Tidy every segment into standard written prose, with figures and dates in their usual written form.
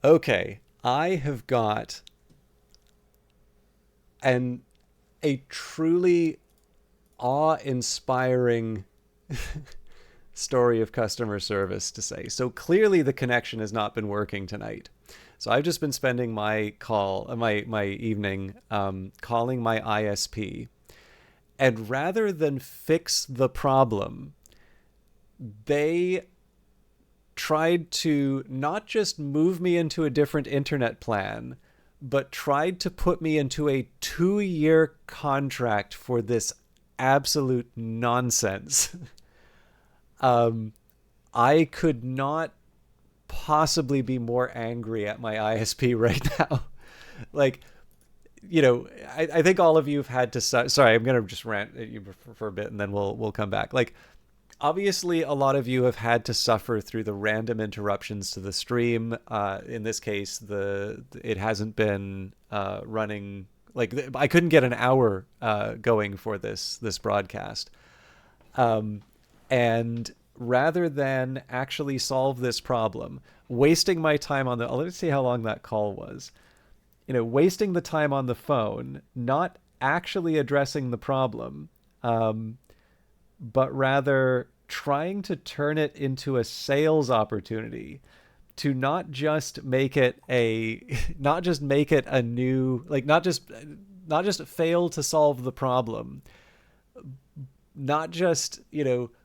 Okay, I have got an a truly awe-inspiring story of customer service to say. So clearly the connection has not been working tonight. So I've just been spending my evening calling my ISP, and rather than fix the problem, they tried to not just move me into a different internet plan, but tried to put me into a 2-year contract for this absolute nonsense. um, I could not possibly be more angry at my ISP right now. Like, I think all of you have had to. Sorry, I'm gonna just rant at you for a bit, and then we'll come back. Like, obviously, a lot of you have had to suffer through the random interruptions to the stream. In this case, the it hasn't been running. Like, I couldn't get an hour going for this broadcast. And rather than actually solve this problem, wasting my time on the. Let's see how long that call was. Wasting the time on the phone, not actually addressing the problem, but rather trying to turn it into a sales opportunity to not just make it a new, like, not just fail to solve the problem, not just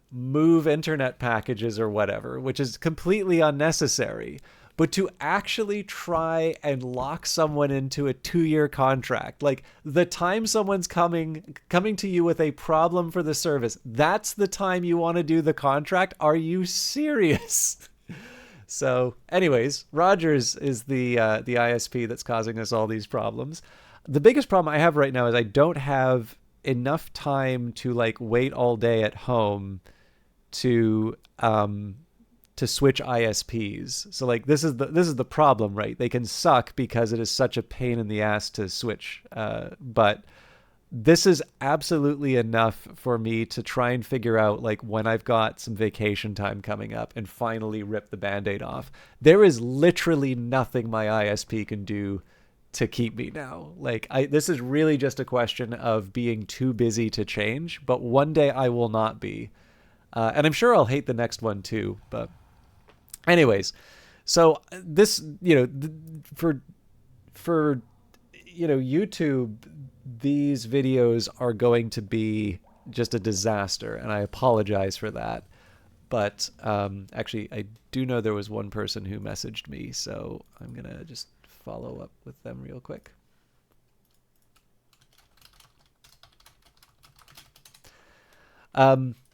move internet packages or whatever, which is completely unnecessary, but to actually try and lock someone into a 2-year contract. Like, the time someone's coming to you with a problem for the service, that's the time you want to do the contract. Are you serious? So, anyways, Rogers is the ISP that's causing us all these problems. The biggest problem I have right now is I don't have enough time to like wait all day at home to switch ISPs. So like this is the problem, right? They can suck because it is such a pain in the ass to switch. But this is absolutely enough for me to try and figure out like when I've got some vacation time coming up and finally rip the band-aid off. There is literally nothing my ISP can do to keep me now. Like, this is really just a question of being too busy to change, but one day I will not be. And I'm sure I'll hate the next one too, but anyways, so this, for YouTube, these videos are going to be just a disaster, and I apologize for that. But actually, I do know there was one person who messaged me, so I'm gonna just follow up with them real quick.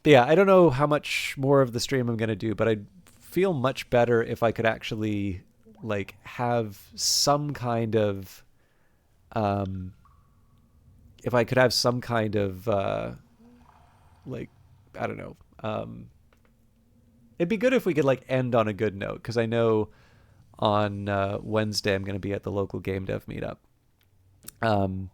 Yeah, I don't know how much more of the stream I'm gonna do, but I'd feel much better if I could actually like have some kind of um, if I could have some kind of like, I don't know. It'd be good if we could like end on a good note, because I know on Wednesday I'm going to be at the local game dev meetup. Um,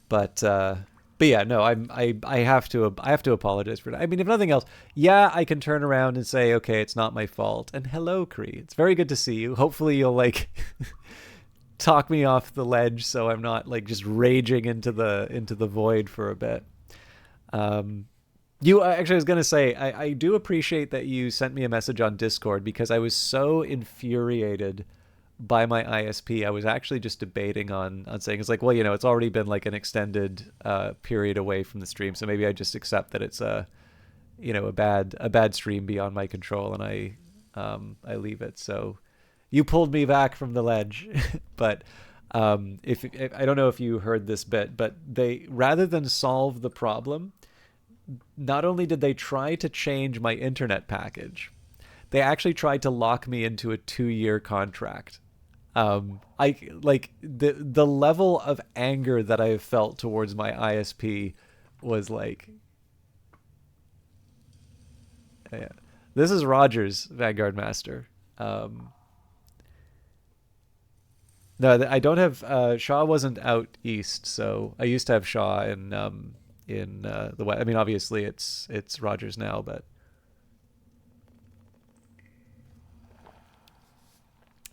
but uh, but yeah, no, I have to apologize for that. I mean, if nothing else, yeah, I can turn around and say, okay, it's not my fault. And hello, Cree. It's very good to see you. Hopefully, you'll like talk me off the ledge, so I'm not like just raging into the void for a bit. Um, you actually, I was gonna say, I do appreciate that you sent me a message on Discord, because I was so infuriated by my ISP. I was actually just debating on saying, it's like, well, it's already been like an extended period away from the stream, so maybe I just accept that it's a bad stream beyond my control, and I leave it. So you pulled me back from the ledge, but if I don't know if you heard this bit, but they, rather than solve the problem, not only did they try to change my internet package, they actually tried to lock me into a 2-year contract. I like the level of anger that I have felt towards my ISP was like, yeah. This is Rogers, Vanguard Master. Um, no, I don't have Shaw wasn't out east, so I used to have Shaw in the west. I mean, obviously it's Rogers now, but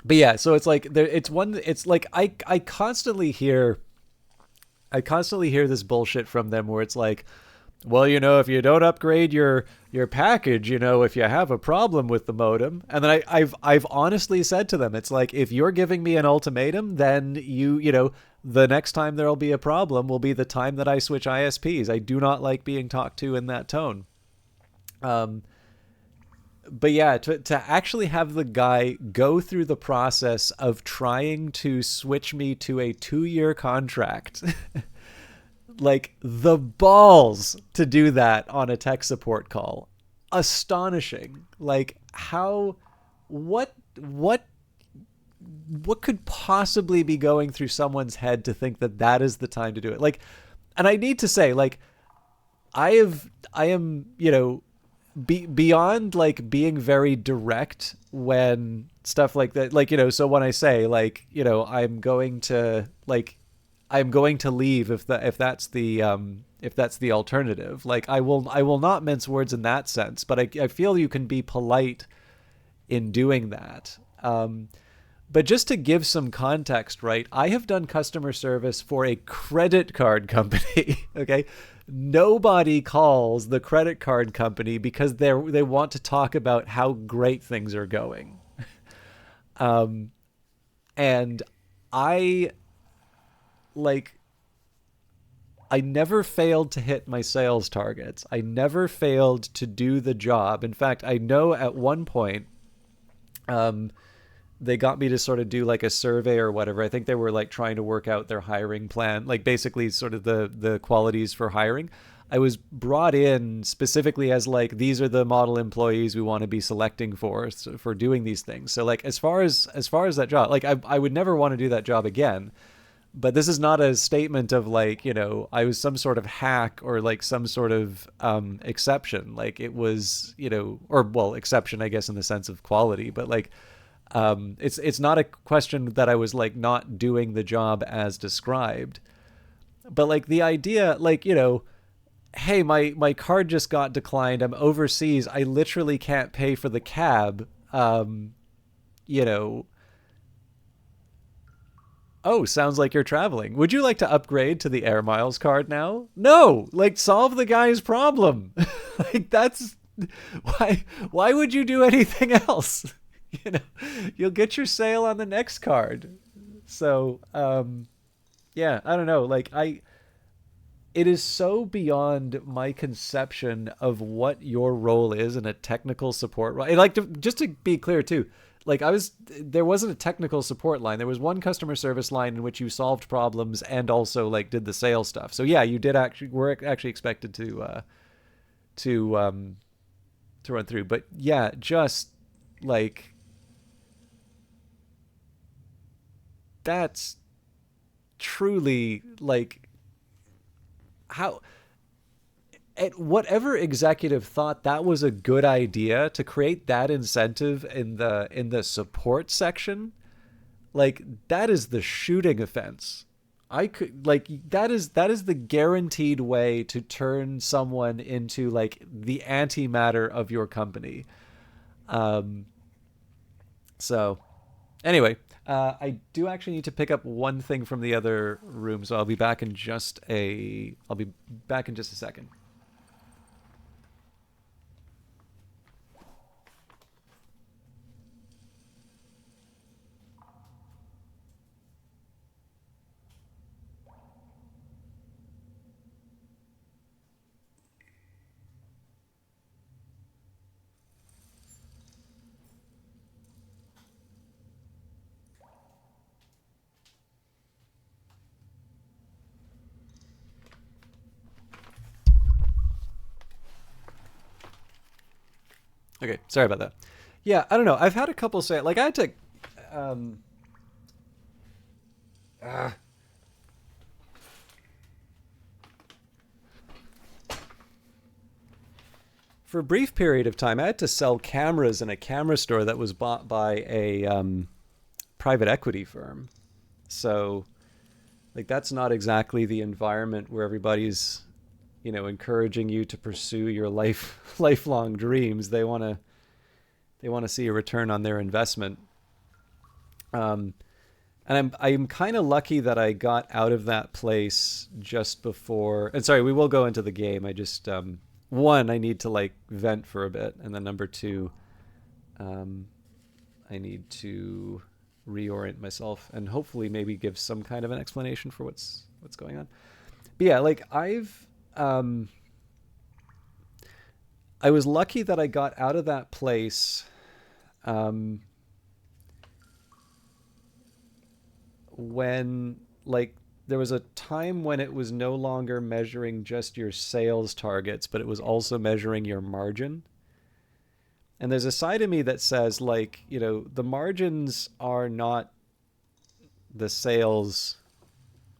But yeah, so it's like there. It's one. It's like I constantly hear this bullshit from them where it's like, well, if you don't upgrade your package, if you have a problem with the modem, and then I've honestly said to them, it's like, if you're giving me an ultimatum, then the next time there'll be a problem will be the time that I switch ISPs. I do not like being talked to in that tone. Um, but yeah, to actually have the guy go through the process of trying to switch me to a 2-year contract, like the balls to do that on a tech support call, astonishing. Like how, what what could possibly be going through someone's head to think that that is the time to do it? Like, and I need to say, like, I am, beyond like being very direct when stuff like that, like, so when I say like, I'm going to leave if that's the alternative, like I will not mince words in that sense, but I feel you can be polite in doing that. But just to give some context, right? I have done customer service for a credit card company. Okay. Nobody calls the credit card company because they want to talk about how great things are going. Um, and I like I never failed to hit my sales targets. I never failed to do the job. In fact, I know at one point, um, they got me to sort of do like a survey or whatever. I think they were like trying to work out their hiring plan, like basically sort of the qualities for hiring. I was brought in specifically as like, these are the model employees we want to be selecting for doing these things. So like as far as that job, like I would never want to do that job again. But this is not a statement of like, I was some sort of hack or like some sort of exception. Like it was, or well, exception, I guess, in the sense of quality, but like, it's not a question that I was like not doing the job as described, but like the idea, like, hey, my card just got declined. I'm overseas. I literally can't pay for the cab. You know, oh, sounds like you're traveling. Would you like to upgrade to the Air Miles card now? No, like solve the guy's problem. Like that's why would you do anything else? You know, you'll get your sale on the next card. So, yeah, I don't know. Like it is so beyond my conception of what your role is in a technical support role. And like just to be clear too, like there wasn't a technical support line. There was one customer service line in which you solved problems and also like did the sales stuff. So yeah, you did actually were actually expected to to run through. But yeah, just like that's truly like how at whatever executive thought that was a good idea to create that incentive in the support section, like that is the shooting offense. I could like that is the guaranteed way to turn someone into like the antimatter of your company. um so anyway, I do actually need to pick up one thing from the other room, so I'll be back in just a second. Okay, sorry about that. Yeah, I don't know. I've had a couple say like I had to um uh, for a brief period of time I had to sell cameras in a camera store that was bought by a private equity firm. So like that's not exactly the environment where everybody's encouraging you to pursue your lifelong dreams. They want to see a return on their investment. Um, and I'm kind of lucky that I got out of that place just before. And sorry, we will go into the game. I just one, I need to like vent for a bit, and then number two, um, I need to reorient myself and hopefully maybe give some kind of an explanation for what's going on. But yeah, like I was lucky that I got out of that place um, when like there was a time when it was no longer measuring just your sales targets, but it was also measuring your margin. And there's a side of me that says like, the margins are not the sales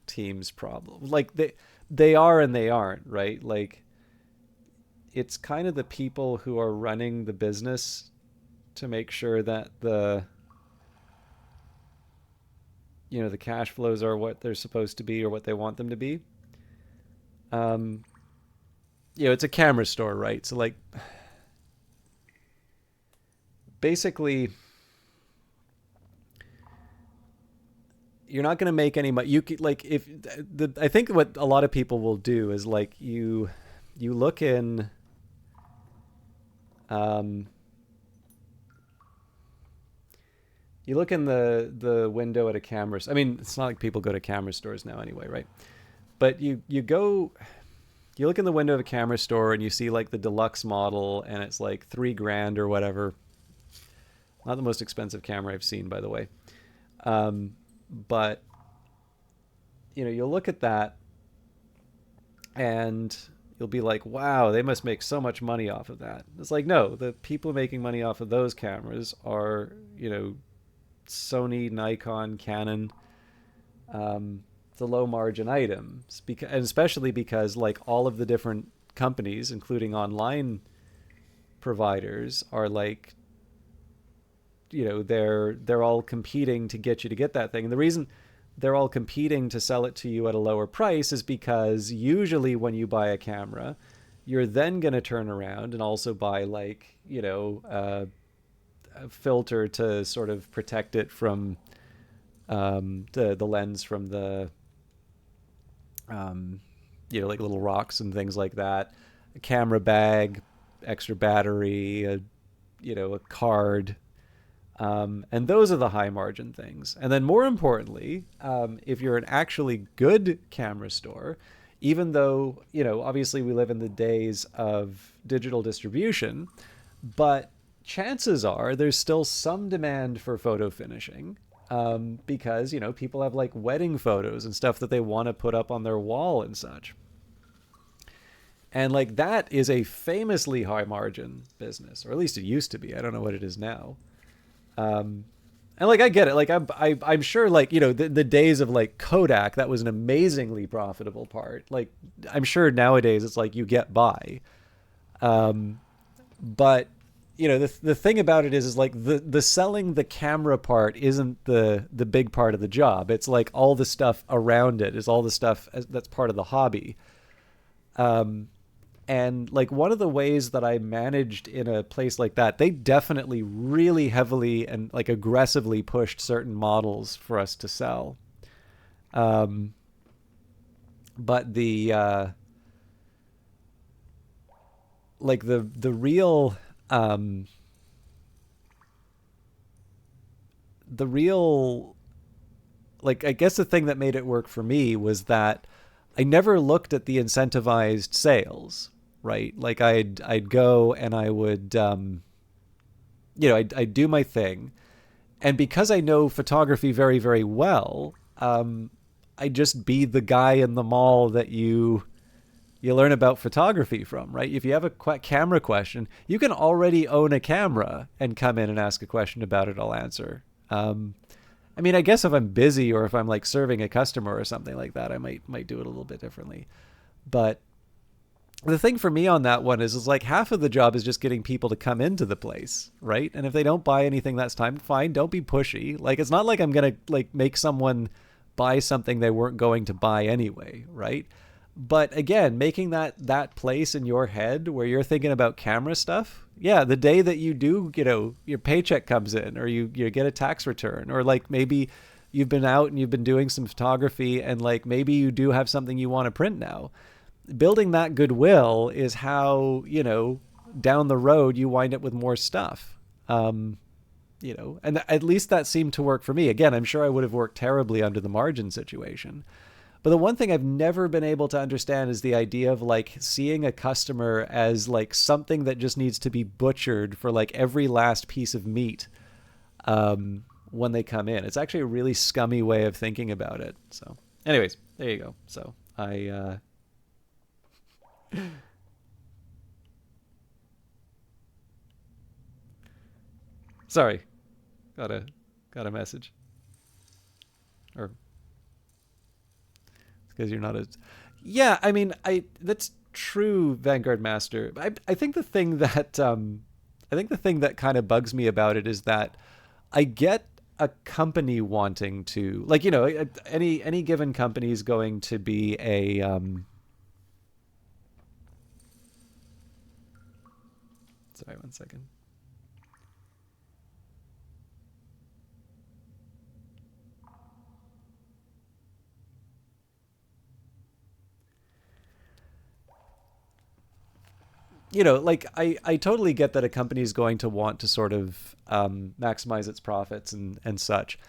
team's problem. Like they are and they aren't, right? Like it's kind of the people who are running the business to make sure that the cash flows are what they're supposed to be or what they want them to be. Um, it's a camera store, right? So like basically you're not going to make any money. You could, like if the I think what a lot of people will do is like you look in um you look in the window at a camera. I mean, it's not like people go to camera stores now anyway, right? But you look in the window of a camera store and you see like the deluxe model and it's like 3 grand or whatever. Not the most expensive camera I've seen, by the way. But you'll look at that and you'll be like, wow, they must make so much money off of that. It's like, no, the people making money off of those cameras are, Sony, Nikon, Canon, the low margin items, and especially because like all of the different companies, including online providers, are like, they're all competing to get you to get that thing. And the reason they're all competing to sell it to you at a lower price is because usually when you buy a camera, you're then going to turn around and also buy like, a filter to sort of protect it from the lens from the like little rocks and things like that, a camera bag, extra battery, a card. And those are the high margin things. And then more importantly, if you're an actually good camera store, even though, obviously we live in the days of digital distribution, but chances are there's still some demand for photo finishing, because, people have like wedding photos and stuff that they want to put up on their wall and such. And like that is a famously high margin business, or at least it used to be. I don't know what it is now. And like I get it, like I'm sure like the days of like Kodak, that was an amazingly profitable part. Like I'm sure nowadays it's like you get by, but the thing about it is like the selling the camera part isn't the big part of the job. It's like all the stuff around it is all the stuff that's part of the hobby. And like one of the ways that I managed in a place like that, they definitely really heavily and like aggressively pushed certain models for us to sell. Um, but like um, the real like I guess the thing that made it work for me was that I never looked at the incentivized sales, right? Like I'd go and I would I'd do my thing, and because I know photography very very well, I'd just be the guy in the mall that you learn about photography from, right? If you have a camera question, you can already own a camera and come in and ask a question about it. I'll answer. I mean, I guess if I'm busy or if I'm like serving a customer or something like that, I might do it a little bit differently. But the thing for me on that one is like half of the job is just getting people to come into the place, right? And if they don't buy anything that's time, fine, don't be pushy. Like it's not like I'm gonna like make someone buy something they weren't going to buy anyway, right? But again, making that place in your head where you're thinking about camera stuff Yeah, the day that you do, your paycheck comes in, or you get a tax return, or like maybe you've been out and you've been doing some photography, and like maybe you do have something you want to print now. Building that goodwill is how, down the road you wind up with more stuff. Um, and at least that seemed to work for me. Again, I'm sure I would have worked terribly under the margin situation. But the one thing I've never been able to understand is the idea of like seeing a customer as like something that just needs to be butchered for like every last piece of meat when they come in. It's actually a really scummy way of thinking about it. So, anyways, there you go. So sorry, got a got a message, or because you're not as, yeah. I mean, I that's true, Vanguard Master. I think the thing that I think the thing that kind of bugs me about it is that I get a company wanting to, like, any given company is going to be a sorry, one second. Like I totally get that a company is going to want to sort of maximize its profits and such.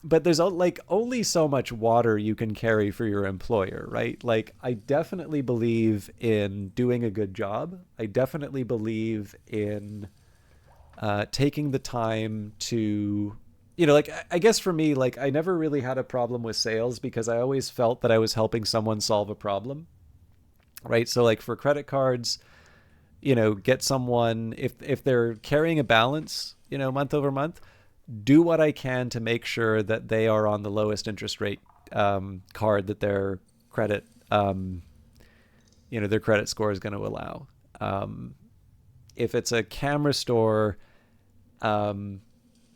But there's like only so much water you can carry for your employer, right? Like I definitely believe in doing a good job. I definitely believe in taking the time to, like I guess for me, like I never really had a problem with sales because I always felt that I was helping someone solve a problem, right? So like for credit cards, get someone, if they're carrying a balance, month over month, do what I can to make sure that they are on the lowest interest rate card that credit um, their credit score is going to allow. If it's a camera store, um,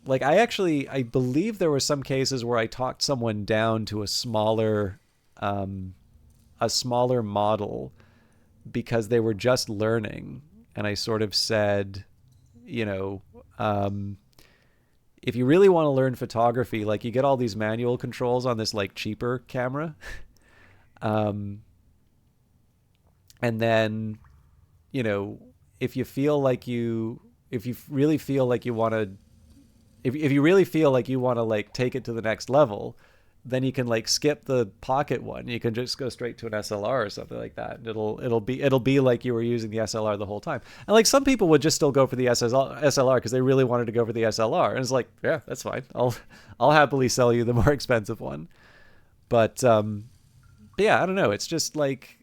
like I believe there were some cases where I talked someone down to um, a smaller model because they were just learning, and I sort of said, you know, um, if you really want to learn photography, like you get all these manual controls on this like cheaper camera, um, and then you know if you feel like you if you really feel like you want to if you really feel like you want to like take it to the next level, then you can like skip the pocket one. You can just go straight to an SLR or something like that, and it'll be like you were using the SLR the whole time. And like some people would just still go for the SLR because they really wanted to go for the SLR, and it's like, yeah, that's fine. I'll happily sell you the more expensive one. But yeah, I don't know. It's just like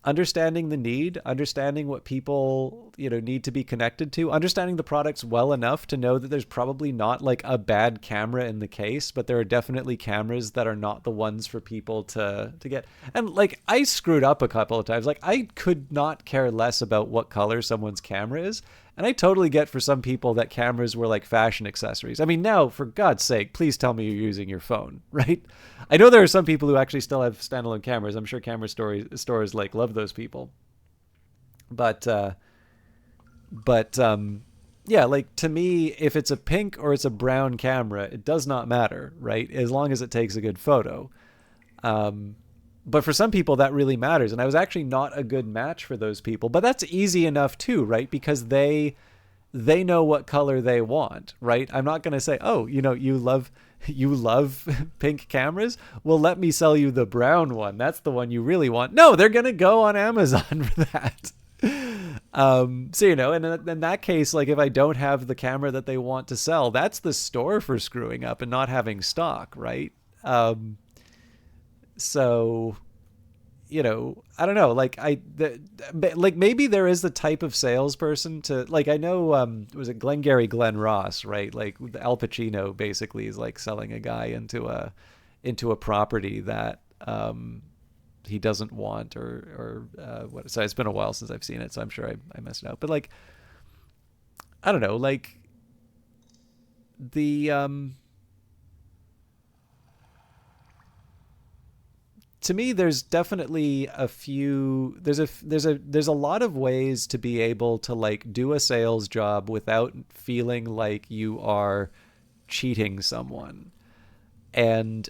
understanding the need, understanding what people, need to be connected to, understanding the products well enough to know that there's probably not like a bad camera in the case, but there are definitely cameras that are not the ones for people to get. And like I screwed up a couple of times. Like I could not care less about what color someone's camera is. And I totally get for some people that cameras were like fashion accessories. I mean, now, for God's sake, please tell me you're using your phone, right? I know there are some people who actually still have standalone cameras. I'm sure stores like love those people. But yeah, like to me, if it's a pink or it's a brown camera, it does not matter, right? As long as it takes a good photo. Um, but for some people that really matters, and I was actually not a good match for those people. But that's easy enough too, right? Because they know what color they want, right? I'm not going to say, "Oh, you love pink cameras? Well, let me sell you the brown one. That's the one you really want." No, they're going to go on Amazon for that. So and in that case, like if I don't have the camera that they want to sell, that's the store for screwing up and not having stock, right? Um, so I don't know, like like maybe there is the type of salesperson to, like, I know, was it Glenn Ross, right? Like Al Pacino basically is like selling a guy into a property that he doesn't want, or what. So it's been a while since I've seen it, so I'm sure I messed it up. But like, I don't know, like the to me, there's definitely a few. There's a lot of ways to be able to like do a sales job without feeling like you are cheating someone. And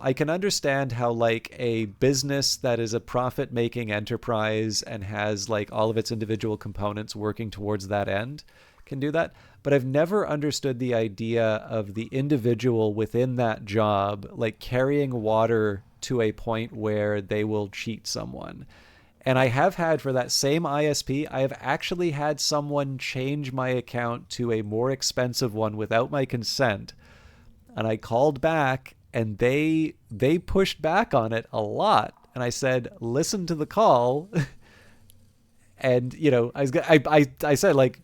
I can understand how like a business that is a profit making enterprise and has like all of its individual components working towards that end can do that. But I've never understood the idea of the individual within that job like carrying water to a point where they will cheat someone. And I have had for that same ISP, I have actually had someone change my account to a more expensive one without my consent. And I called back and they pushed back on it a lot. And I said, listen to the call. And I said like,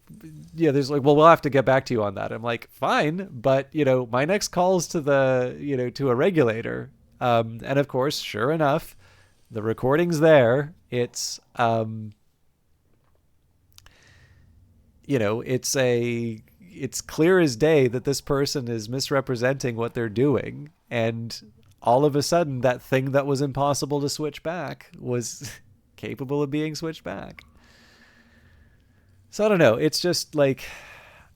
yeah, there's like, well, we'll have to get back to you on that. I'm like, fine, but my next call's to the to a regulator. And of course, sure enough, the recording's there. It's clear as day that this person is misrepresenting what they're doing, and all of a sudden that thing that was impossible to switch back was capable of being switched back. So I don't know, it's just like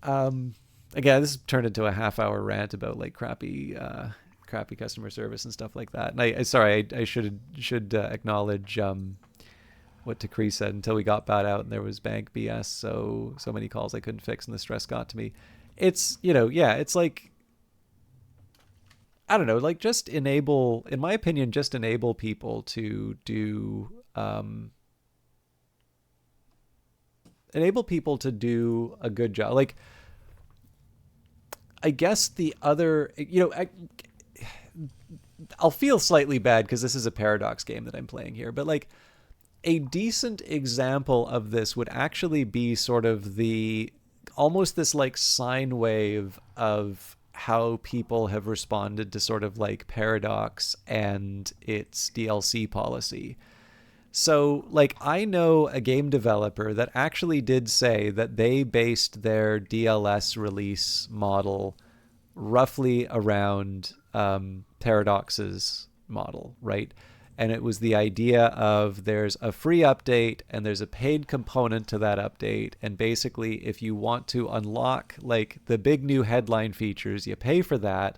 again, this turned into a half-hour rant about like crappy customer service and stuff like that. And I should acknowledge what Takri said. Until we got bought out and there was bank BS, so many calls I couldn't fix and the stress got to me. It's it's like, I don't know, like just enable, in my opinion, just enable people to do a good job. Like, I guess the other, I'll feel slightly bad because this is a Paradox game that I'm playing here, but like a decent example of this would actually be sort of the almost this like sine wave of how people have responded to sort of like Paradox and its DLC policy. So like I know a game developer that actually did say that they based their DLS release model roughly around Paradox's model, right? And it was the idea of there's a free update and there's a paid component to that update. And basically, if you want to unlock like the big new headline features, you pay for that.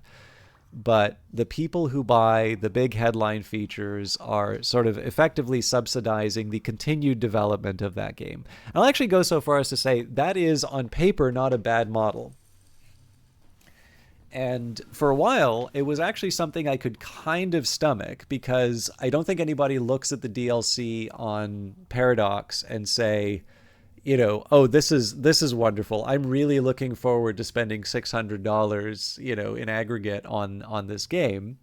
But the people who buy the big headline features are sort of effectively subsidizing the continued development of that game. And I'll actually go so far as to say that is on paper not a bad model. And for a while, it was actually something I could kind of stomach because I don't think anybody looks at the DLC on Paradox and say, oh, this is wonderful. I'm really looking forward to spending $600, in aggregate on this game.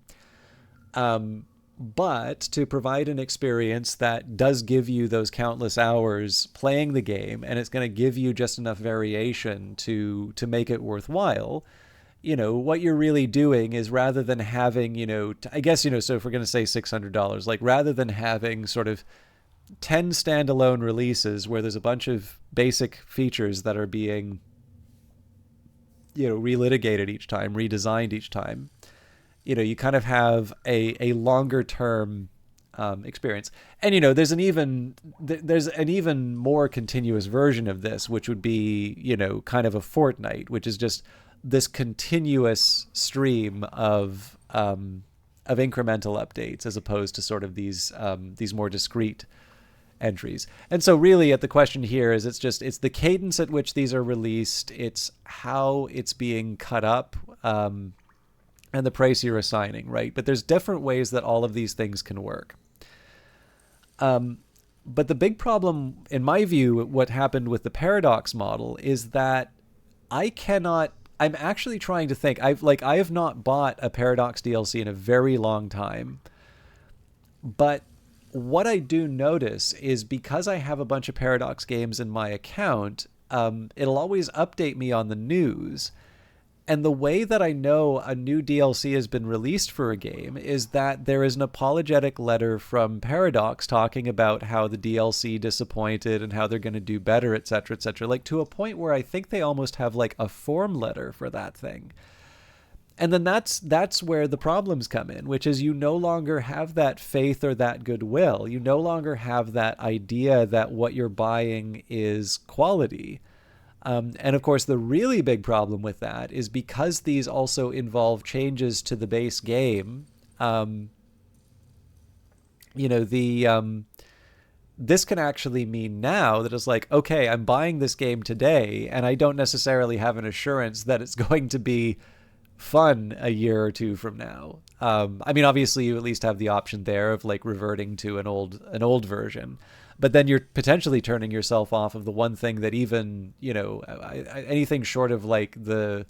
But to provide an experience that does give you those countless hours playing the game, and it's going to give you just enough variation to make it worthwhile. What you're really doing is rather than having, I guess, so if we're going to say $600, like rather than having sort of 10 standalone releases where there's a bunch of basic features that are being, relitigated each time, redesigned each time, you kind of have a longer term experience. And, there's an even more continuous version of this, which would be, kind of a Fortnite, which is just this continuous stream of incremental updates as opposed to sort of these more discrete entries. And so really the question here is it's the cadence at which these are released, it's how it's being cut up, and the price you're assigning, right? But there's different ways that all of these things can work. But the big problem, in my view, what happened with the Paradox model is that I'm actually trying to think. I have not bought a Paradox DLC in a very long time. But what I do notice is because I have a bunch of Paradox games in my account, it'll always update me on the news. And the way that I know a new DLC has been released for a game is that there is an apologetic letter from Paradox talking about how the DLC disappointed and how they're going to do better, etc., etc., like to a point where I think they almost have like a form letter for that thing. And then that's where the problems come in, which is you no longer have that faith or that goodwill. You no longer have that idea that what you're buying is quality. And of course, the really big problem with that is because these also involve changes to the base game. Um, you know, the this can actually mean now that it's like, okay, I'm buying this game today, and I don't necessarily have an assurance that it's going to be fun a year or two from now. I mean, obviously, you at least have the option there of like reverting to an old version, but then you're potentially turning yourself off of the one thing that even anything short of like the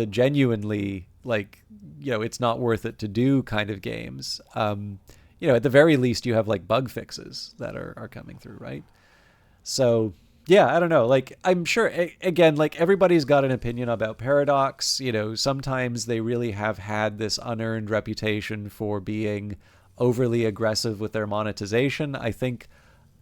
genuinely like it's not worth it to do kind of games. At the very least, you have like bug fixes that are coming through, right? So yeah, I don't know. Like I'm sure again, like everybody's got an opinion about Paradox. Sometimes they really have had this unearned reputation for being overly aggressive with their monetization. I think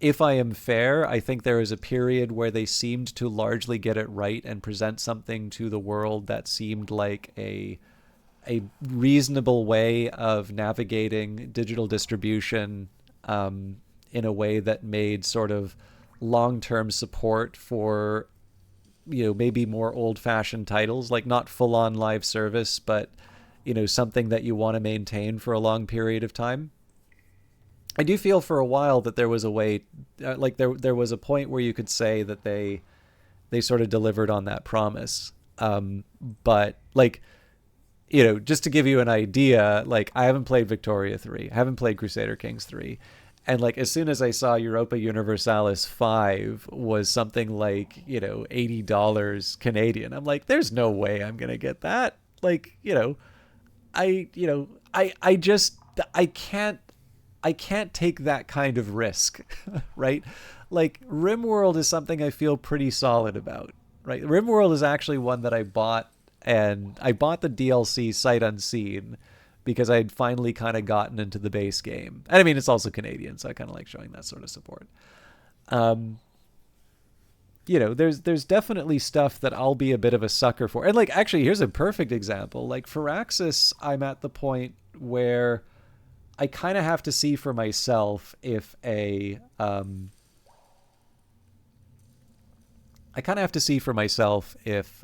if I am fair, I think there is a period where they seemed to largely get it right and present something to the world that seemed like a reasonable way of navigating digital distribution, in a way that made sort of long-term support for maybe more old-fashioned titles, like not full-on live service, but something that you want to maintain for a long period of time. I do feel for a while that there was a way, like there was a point where you could say that they sort of delivered on that promise. But like, just to give you an idea, like I haven't played Victoria 3, I haven't played Crusader Kings 3. And like as soon as I saw Europa Universalis 5 was something like, $80 Canadian, I'm like, there's no way I'm gonna get that. Like, I just I can't take that kind of risk, right? Like RimWorld is something I feel pretty solid about, right? RimWorld is actually one that I bought, and I bought the DLC sight unseen because I had finally kind of gotten into the base game. And I mean, it's also Canadian, so I kind of like showing that sort of support. Um, there's definitely stuff that I'll be a bit of a sucker for. And like, actually, here's a perfect example. Like Firaxis, I'm at the point where I kind of have to see for myself if I kind of have to see for myself if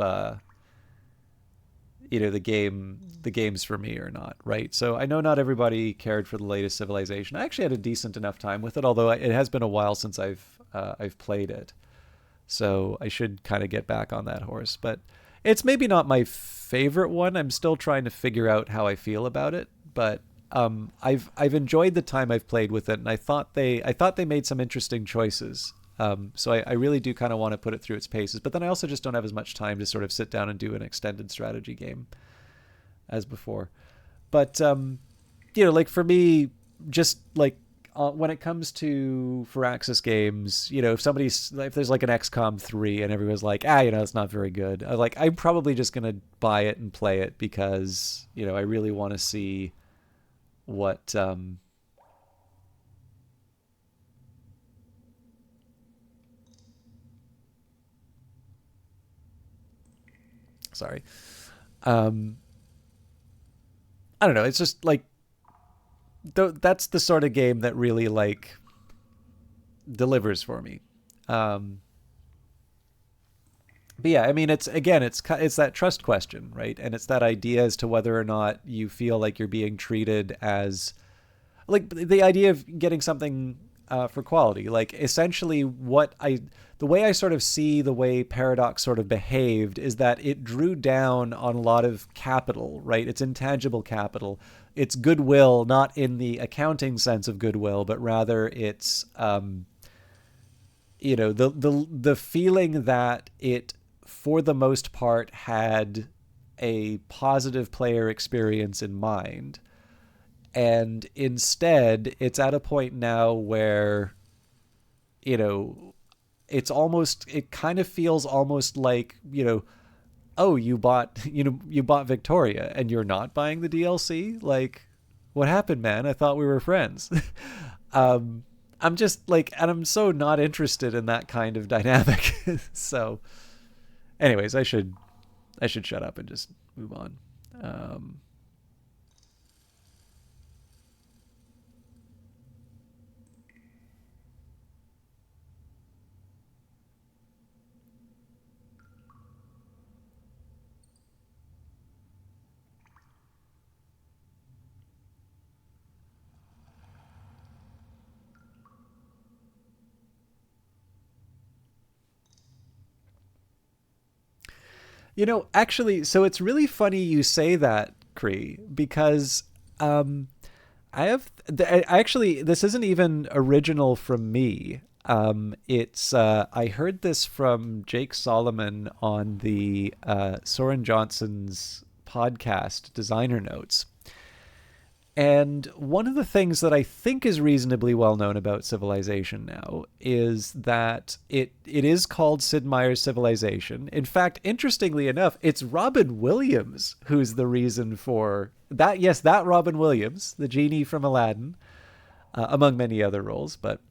the game's for me or not, right? So I know not everybody cared for the latest Civilization. I actually had a decent enough time with it, although it has been a while since I've played it. So I should kind of get back on that horse. But it's maybe not my favorite one. I'm still trying to figure out how I feel about it. But I've enjoyed the time I've played with it, and I thought they made some interesting choices. So I really do kind of want to put it through its paces. But then I also just don't have as much time to sort of sit down and do an extended strategy game as before. But like for me, just like when it comes to Firaxis games, if there's like an XCOM 3 and everyone's like, it's not very good. I'm probably just gonna buy it and play it because I really want to see what sorry. um I don't know, it's just like that's the sort of game that really like delivers for me. um but yeah, I mean, it's that trust question, right? And it's that idea as to whether or not you feel like you're being treated as like the idea of getting something for quality. Like essentially, the way I sort of see the way Paradox sort of behaved is that it drew down on a lot of capital, right? It's intangible capital. It's goodwill, not in the accounting sense of goodwill, but rather it's the feeling that it, for the most part, had a positive player experience in mind. And instead, it's at a point now where, you know, it kind of feels almost like, oh, you bought Victoria and you're not buying the DLC? Like, what happened, man? I thought we were friends. um, I'm just like, and I'm so not interested in that kind of dynamic. So, anyways, I should shut up and just move on. Um, actually, so it's really funny you say that, Cree, because um, I actually, this isn't even original from me. I heard this from Jake Solomon on the Soren Johnson's podcast, Designer Notes. And one of the things that I think is reasonably well known about Civilization now is that it is called Sid Meier's Civilization. In fact, interestingly enough, it's Robin Williams who's the reason for that. Yes, that Robin Williams, the genie from Aladdin, among many other roles, but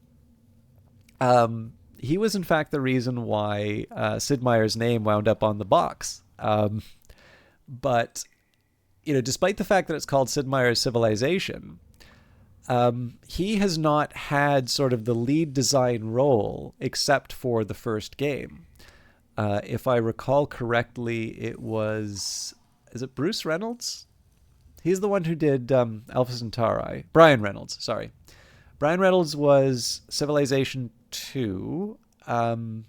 he was in fact the reason why Sid Meier's name wound up on the box. But despite the fact that it's called Sid Meier's Civilization, he has not had sort of the lead design role except for the first game. If I recall correctly, is it Bruce Reynolds? He's the one who did Alpha Centauri. Brian Reynolds, sorry. Brian Reynolds was Civilization 2 and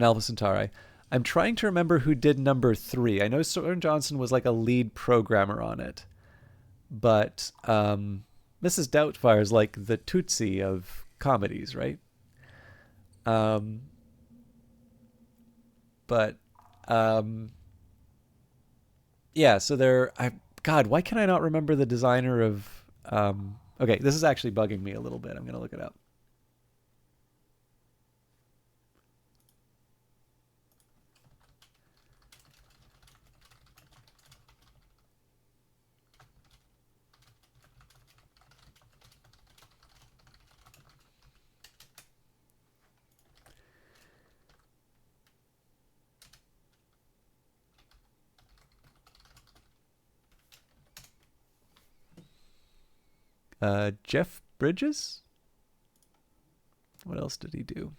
Alpha Centauri. I'm trying to remember who did number 3. I know Soren Johnson was like a lead programmer on it, but Mrs. Doubtfire is like the Tootsie of comedies, right? Um, but yeah, so God, why can I not remember the designer of? Okay, this is actually bugging me a little bit. I'm gonna look it up. Jeff Bridges. What else did he do?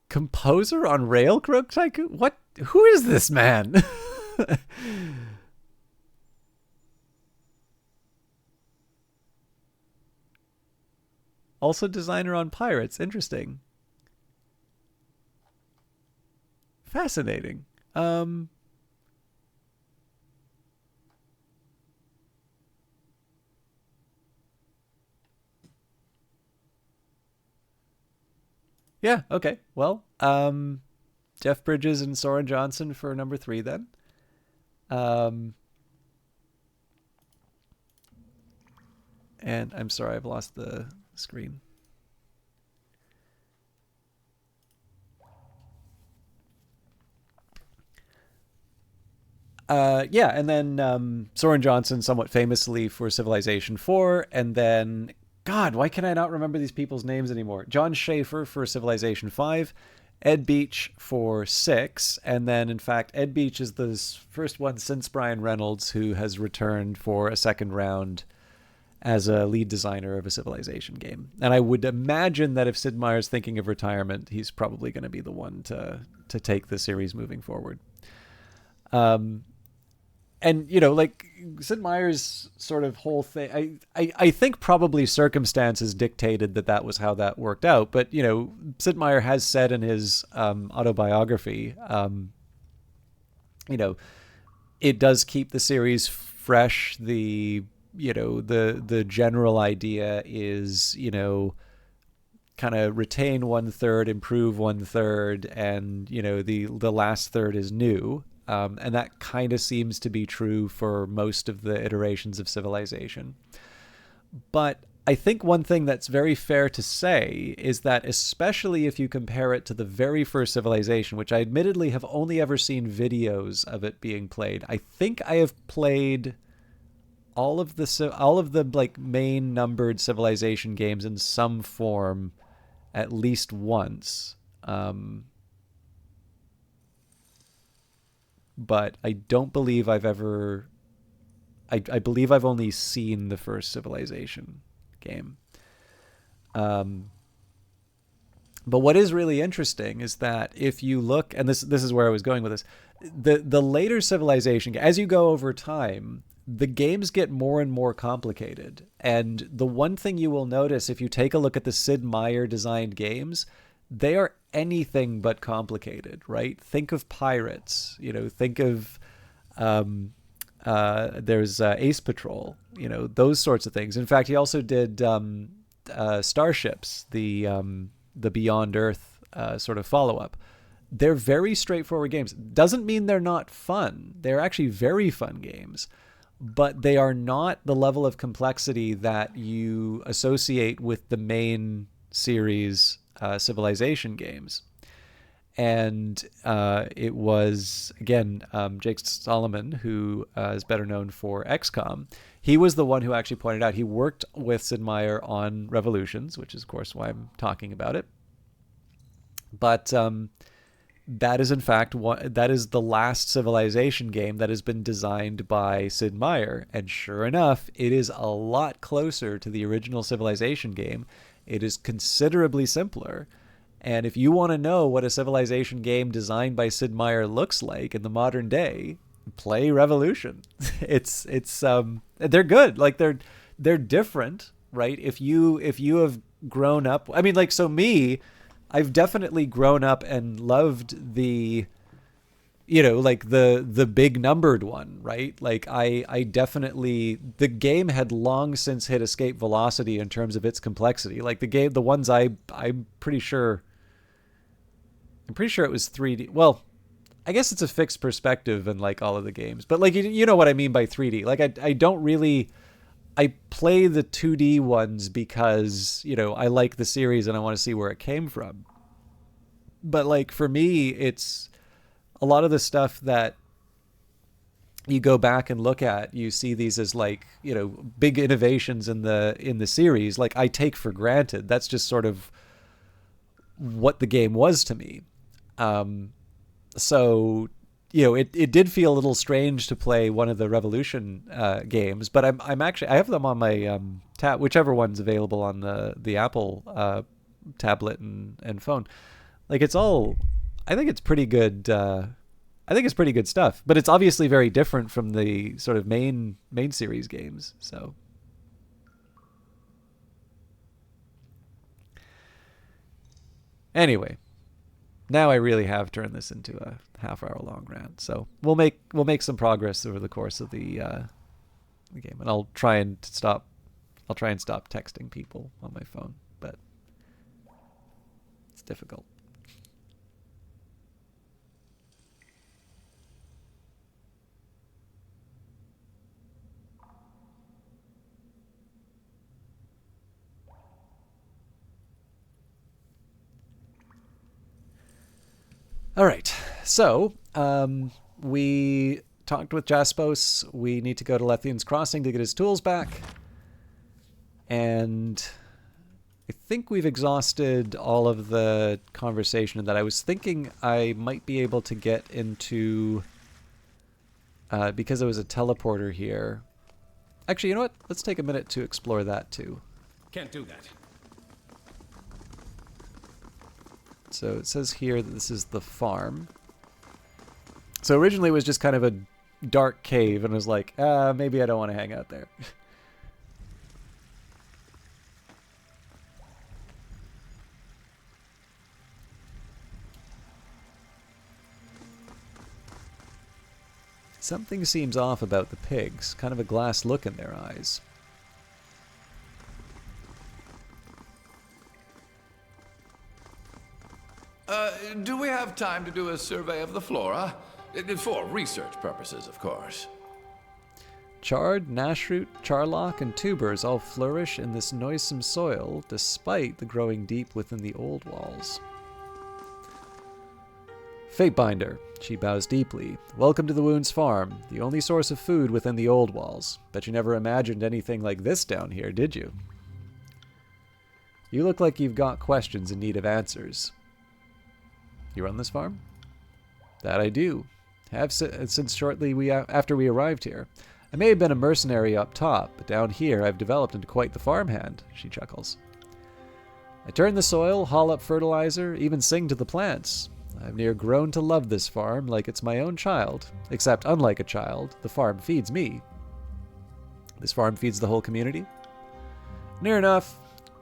Composer on Railroad Tycoon? What? Who is this man? Also designer on Pirates. Interesting. Fascinating. Yeah, okay. Well, Jeff Bridges and Soren Johnson for number 3 then. Um, and I'm sorry, I've lost the screen. Yeah, and then Soren Johnson, somewhat famously for Civilization 4, and then God, why can I not remember these people's names anymore? John Schaefer for Civilization 5, Ed Beach for 6, and then in fact Ed Beach is the first one since Brian Reynolds who has returned for a second round as a lead designer of a Civilization game. And I would imagine that if Sid Meier's thinking of retirement, he's probably going to be the one to take the series moving forward. Um, and like Sid Meier's sort of whole thing, I think probably circumstances dictated that was how that worked out. But Sid Meier has said in his autobiography, you know, it does keep the series fresh. The general idea is kind of retain 1/3, improve 1/3, and the last third is new. And that kind of seems to be true for most of the iterations of Civilization. But I think one thing that's very fair to say is that, especially if you compare it to the very first Civilization, which I admittedly have only ever seen videos of it being played, I think I have played all of the like main numbered Civilization games in some form at least once. but I don't believe I've ever. I believe I've only seen the first Civilization game. Um, but what is really interesting is that if you look, and this is where I was going with this, the later Civilization, as you go over time, the games get more and more complicated. And the one thing you will notice if you take a look at the Sid Meier designed games, they are anything but complicated, right? Think of Pirates, think of there's Ace Patrol, those sorts of things. In fact, he also did Starships, the Beyond Earth sort of follow up. They're very straightforward games. Doesn't mean they're not fun. They're actually very fun games, but they are not the level of complexity that you associate with the main series Civilization games. And it was, again, Jake Solomon, who is better known for XCOM. He was the one who actually pointed out, he worked with Sid Meier on Revolutions, which is, of course, why I'm talking about it. But that is, in fact, that is the last Civilization game that has been designed by Sid Meier. And sure enough, it is a lot closer to the original Civilization game. It is considerably simpler. And if you want to know what a Civilization game designed by Sid Meier looks like in the modern day, play Revolution. It's they're good. Like they're different, right? If you have grown up, I mean, like, so me, I've definitely grown up and loved the, like the big numbered one, right? Like I definitely, the game had long since hit escape velocity in terms of its complexity. Like the ones I'm pretty sure it was 3D. Well, I guess it's a fixed perspective in like all of the games, but like, you know what I mean by 3D. Like I don't really, I play the 2D ones because, I like the series and I want to see where it came from. But like for me, it's a lot of the stuff that you go back and look at, you see these as like, big innovations in the series, like I take for granted. That's just sort of what the game was to me. So, it did feel a little strange to play one of the Revolution games, but I'm actually, I have them on my tab, whichever one's available on the Apple tablet and phone. Like it's all, I think it's pretty good. I think it's pretty good stuff, but it's obviously very different from the sort of main series games. So. Anyway, now I really have turned this into a half-hour-long rant. So we'll make some progress over the course of the game, and I'll try and stop texting people on my phone, but it's difficult. All right, so we talked with Jaspos. We need to go to Lethian's Crossing to get his tools back. And I think we've exhausted all of the conversation that I was thinking I might be able to get into because there was a teleporter here. Actually, you know what? Let's take a minute to explore that too. Can't do that. So it says here that this is the farm. So originally it was just kind of a dark cave, and I was like, maybe I don't want to hang out there. Something seems off about the pigs. Kind of a glass look in their eyes. Do we have time to do a survey of the flora? For research purposes, of course. Chard, nashroot, charlock, and tubers all flourish in this noisome soil, despite the growing deep within the old walls. Fatebinder, she bows deeply. Welcome to the Wounds Farm, the only source of food within the old walls. Bet you never imagined anything like this down here, did you? You look like you've got questions in need of answers. You run this farm? That I do. Have since shortly after we arrived here. I may have been a mercenary up top, but down here I've developed into quite the farmhand, she chuckles. I turn the soil, haul up fertilizer, even sing to the plants. I've near grown to love this farm like it's my own child, except unlike a child, the farm feeds me. This farm feeds the whole community? Near enough.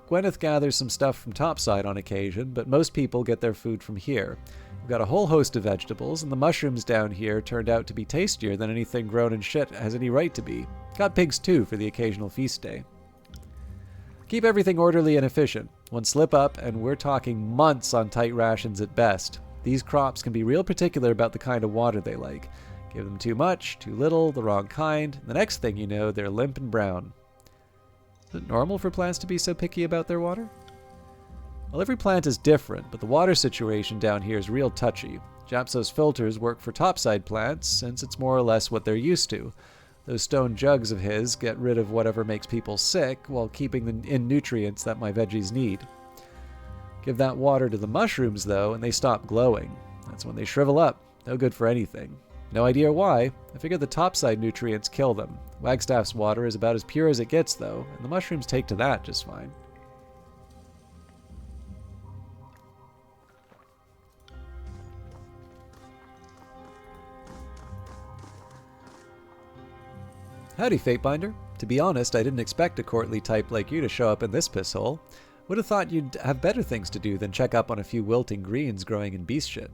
Gwyneth gathers some stuff from topside on occasion, but most people get their food from here. We've got a whole host of vegetables, and the mushrooms down here turned out to be tastier than anything grown in shit has any right to be. Got pigs too for the occasional feast day. Keep everything orderly and efficient. One slip up, and we're talking months on tight rations at best. These crops can be real particular about the kind of water they like. Give them too much, too little, the wrong kind, and the next thing you know, they're limp and brown. Is it normal for plants to be so picky about their water? Well, every plant is different, but the water situation down here is real touchy. Japso's filters work for topside plants, since it's more or less what they're used to. Those stone jugs of his get rid of whatever makes people sick, while keeping in nutrients that my veggies need. Give that water to the mushrooms, though, and they stop glowing. That's when they shrivel up. No good for anything. No idea why. I figure the topside nutrients kill them. Wagstaff's water is about as pure as it gets, though, and the mushrooms take to that just fine. Howdy, Fatebinder. To be honest, I didn't expect a courtly type like you to show up in this pisshole. Would have thought you'd have better things to do than check up on a few wilting greens growing in beast shit.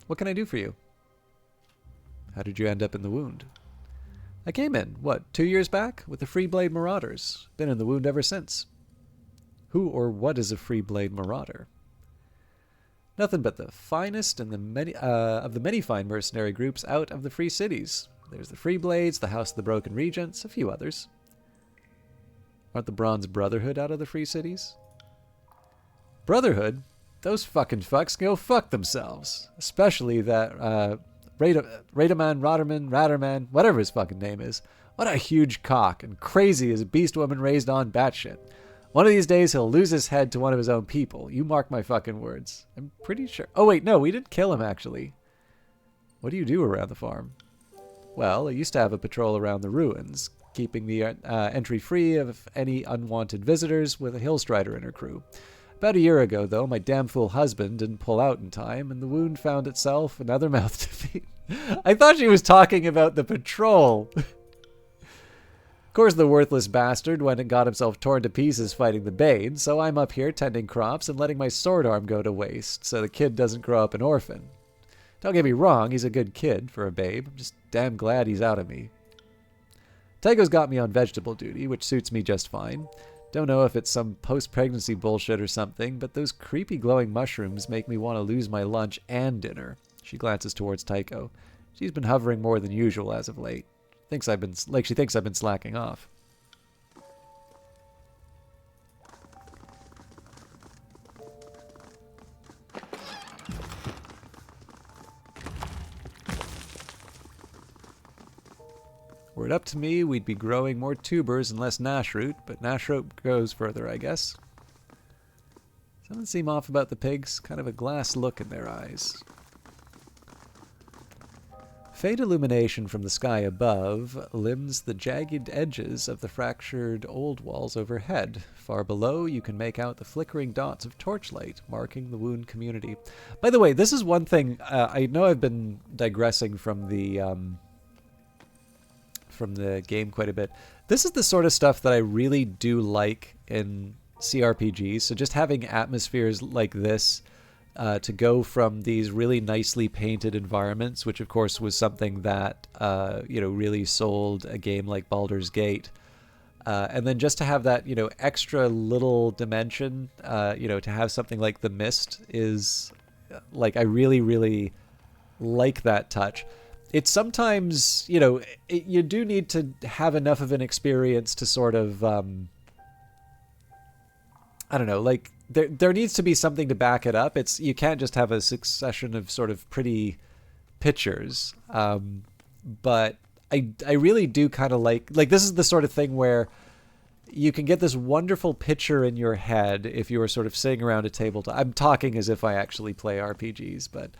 What can I do for you? How did you end up in the wound? I came in, 2 years back? With the Free Blade Marauders. Been in the wound ever since. Who or what is a Free Blade Marauder? Nothing but the finest and of the many fine mercenary groups out of the Free Cities. There's the Free Blades, the House of the Broken Regents, a few others. Aren't the Bronze Brotherhood out of the Free Cities? Brotherhood? Those fucking fucks can go fuck themselves. Especially that, Radaman, Ratterman, whatever his fucking name is. What a huge cock, and crazy as a beast woman raised on batshit. One of these days he'll lose his head to one of his own people. You mark my fucking words. I'm pretty sure. Oh wait, no, we didn't kill him actually. What do you do around the farm? Well, I used to have a patrol around the ruins, keeping the entry free of any unwanted visitors with a Hillstrider in her crew. About a year ago, though, my damn fool husband didn't pull out in time, and the wound found itself another mouth to feed. I thought she was talking about the patrol. Of course, the worthless bastard went and got himself torn to pieces fighting the Bane, so I'm up here tending crops and letting my sword arm go to waste, so the kid doesn't grow up an orphan. Don't get me wrong, he's a good kid for a babe. I'm just damn glad he's out of me. Tycho's got me on vegetable duty, which suits me just fine. Don't know if it's some post-pregnancy bullshit or something, but those creepy glowing mushrooms make me want to lose my lunch and dinner. She glances towards Tycho. She's been hovering more than usual as of late. She thinks I've been slacking off. Were it up to me, we'd be growing more tubers and less nashroot, but nashroot goes further, I guess. Something seem off about the pigs, kind of a glass look in their eyes. Faint illumination from the sky above limns the jagged edges of the fractured old walls overhead. Far below, you can make out the flickering dots of torchlight marking the wound community. By the way, this is one thing, I know I've been digressing from the game quite a bit. This is the sort of stuff that I really do like in CRPGs. So just having atmospheres like this to go from these really nicely painted environments, which of course was something that really sold a game like Baldur's Gate, and then just to have that extra little dimension, to have something like the Mist is like I really really like that touch. It's sometimes, you do need to have enough of an experience to sort of, I don't know, like, there needs to be something to back it up. You can't just have a succession of sort of pretty pictures. But I really do kind of like, this is the sort of thing where you can get this wonderful picture in your head if you were sort of sitting around a tabletop. I'm talking as if I actually play RPGs, but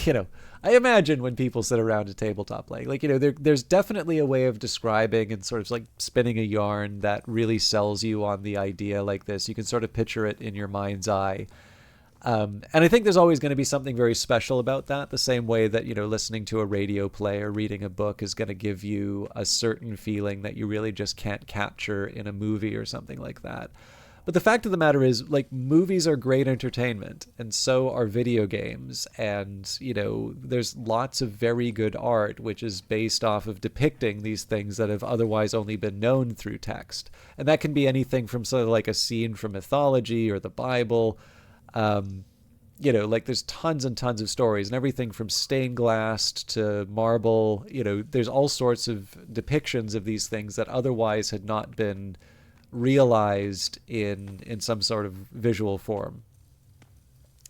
you know, I imagine when people sit around a tabletop playing, like, there's definitely a way of describing and sort of like spinning a yarn that really sells you on the idea like this. You can sort of picture it in your mind's eye. And I think there's always going to be something very special about that, the same way that, listening to a radio play or reading a book is going to give you a certain feeling that you really just can't capture in a movie or something like that. But the fact of the matter is, like, movies are great entertainment, and so are video games. And, there's lots of very good art which is based off of depicting these things that have otherwise only been known through text. And that can be anything from sort of like a scene from mythology or the Bible. Like, there's tons and tons of stories, and everything from stained glass to marble. There's all sorts of depictions of these things that otherwise had not been realized in some sort of visual form.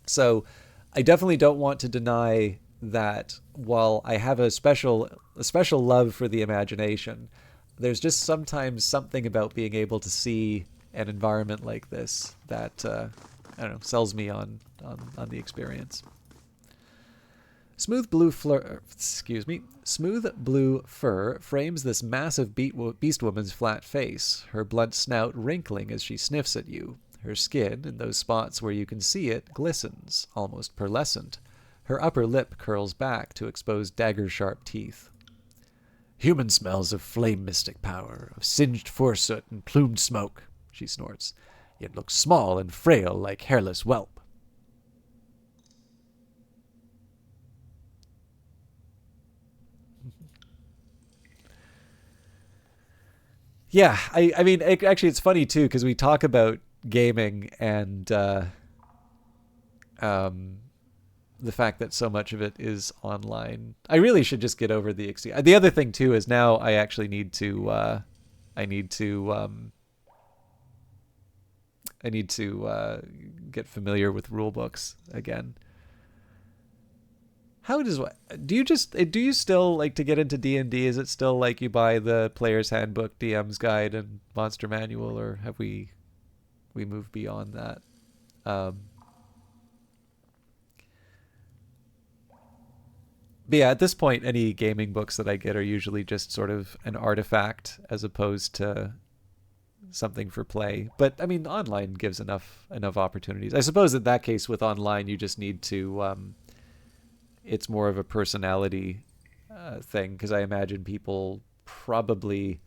So I definitely don't want to deny that while I have a special love for the imagination, there's just sometimes something about being able to see an environment like this that I don't know, sells me on the experience. Smooth blue fur frames this massive beast woman's flat face, her blunt snout wrinkling as she sniffs at you. Her skin, in those spots where you can see it, glistens, almost pearlescent. Her upper lip curls back to expose dagger-sharp teeth. Human smells of flame mystic power, of singed forsoot and plumed smoke, she snorts, yet looks small and frail like hairless whelp. Yeah, I mean, actually, it's funny too because we talk about gaming and the fact that so much of it is online. I really should just get over the other thing too is now I actually need to get familiar with rule books again. How does do you still like to get into D&D? Is it still like you buy the player's handbook, DM's guide, and monster manual, or have we moved beyond that? But yeah, at this point, any gaming books that I get are usually just sort of an artifact as opposed to something for play. But I mean, online gives enough opportunities. I suppose in that case, with online, you just need to. It's more of a personality thing because I imagine people probably.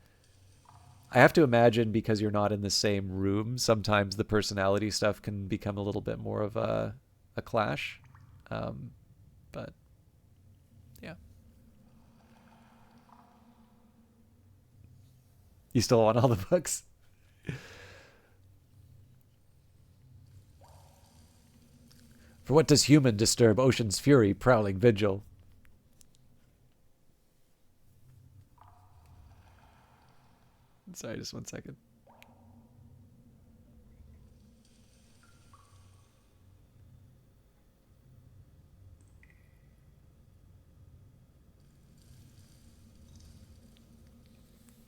I have to imagine because you're not in the same room. Sometimes the personality stuff can become a little bit more of a clash. But yeah, you still want all the books. For what does human disturb ocean's fury, prowling vigil? Sorry, just 1 second.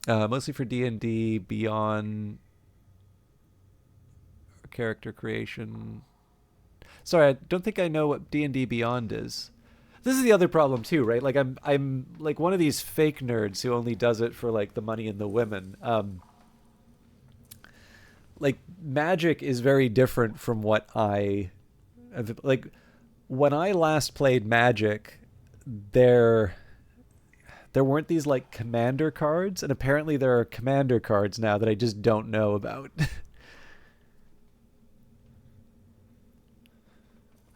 Mostly for D&D, Beyond, character creation. Sorry, I don't think I know what D&D Beyond is. This is the other problem too, right? Like I'm like one of these fake nerds who only does it for like the money and the women. Like Magic is very different from what I like. When I last played Magic, there weren't these like commander cards, and apparently there are commander cards now that I just don't know about.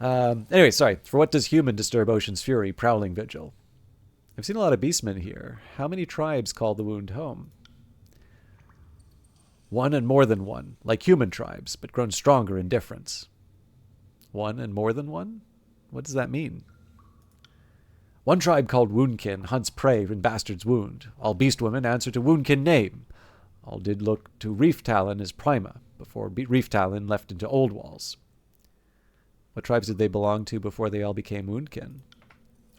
Anyway, sorry. For what does human disturb ocean's fury, prowling vigil? I've seen a lot of beastmen here. How many tribes call the wound home? One and more than one, like human tribes, but grown stronger in difference. One and more than one? What does that mean? One tribe called Woundkin hunts prey in Bastard's Wound. All beast women answer to Woundkin name. All did look to Reef Talon as Prima, before Reef Talon left into Old Walls. What tribes did they belong to before they all became Woundkin?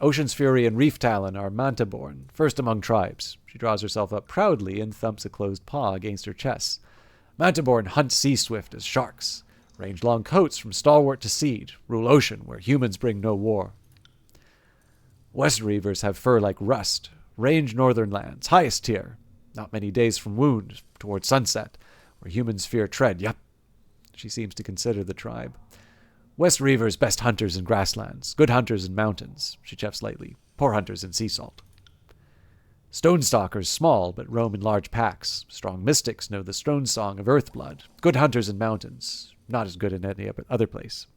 Ocean's Fury and Reef Talon are Manta-born, first among tribes. She draws herself up proudly and thumps a closed paw against her chest. Manta-born hunt sea swift as sharks, range long coats from stalwart to seed, rule ocean where humans bring no war. West Reavers have fur like rust. Range northern lands, highest tier. Not many days from wound, towards sunset, where humans fear tread. Yup. She seems to consider the tribe. West Reavers best hunters in grasslands, good hunters in mountains. She chefs lightly. Poor hunters in sea salt. Stone stalkers small, but roam in large packs. Strong mystics know the stone song of Earthblood. Good hunters in mountains. Not as good in any other place.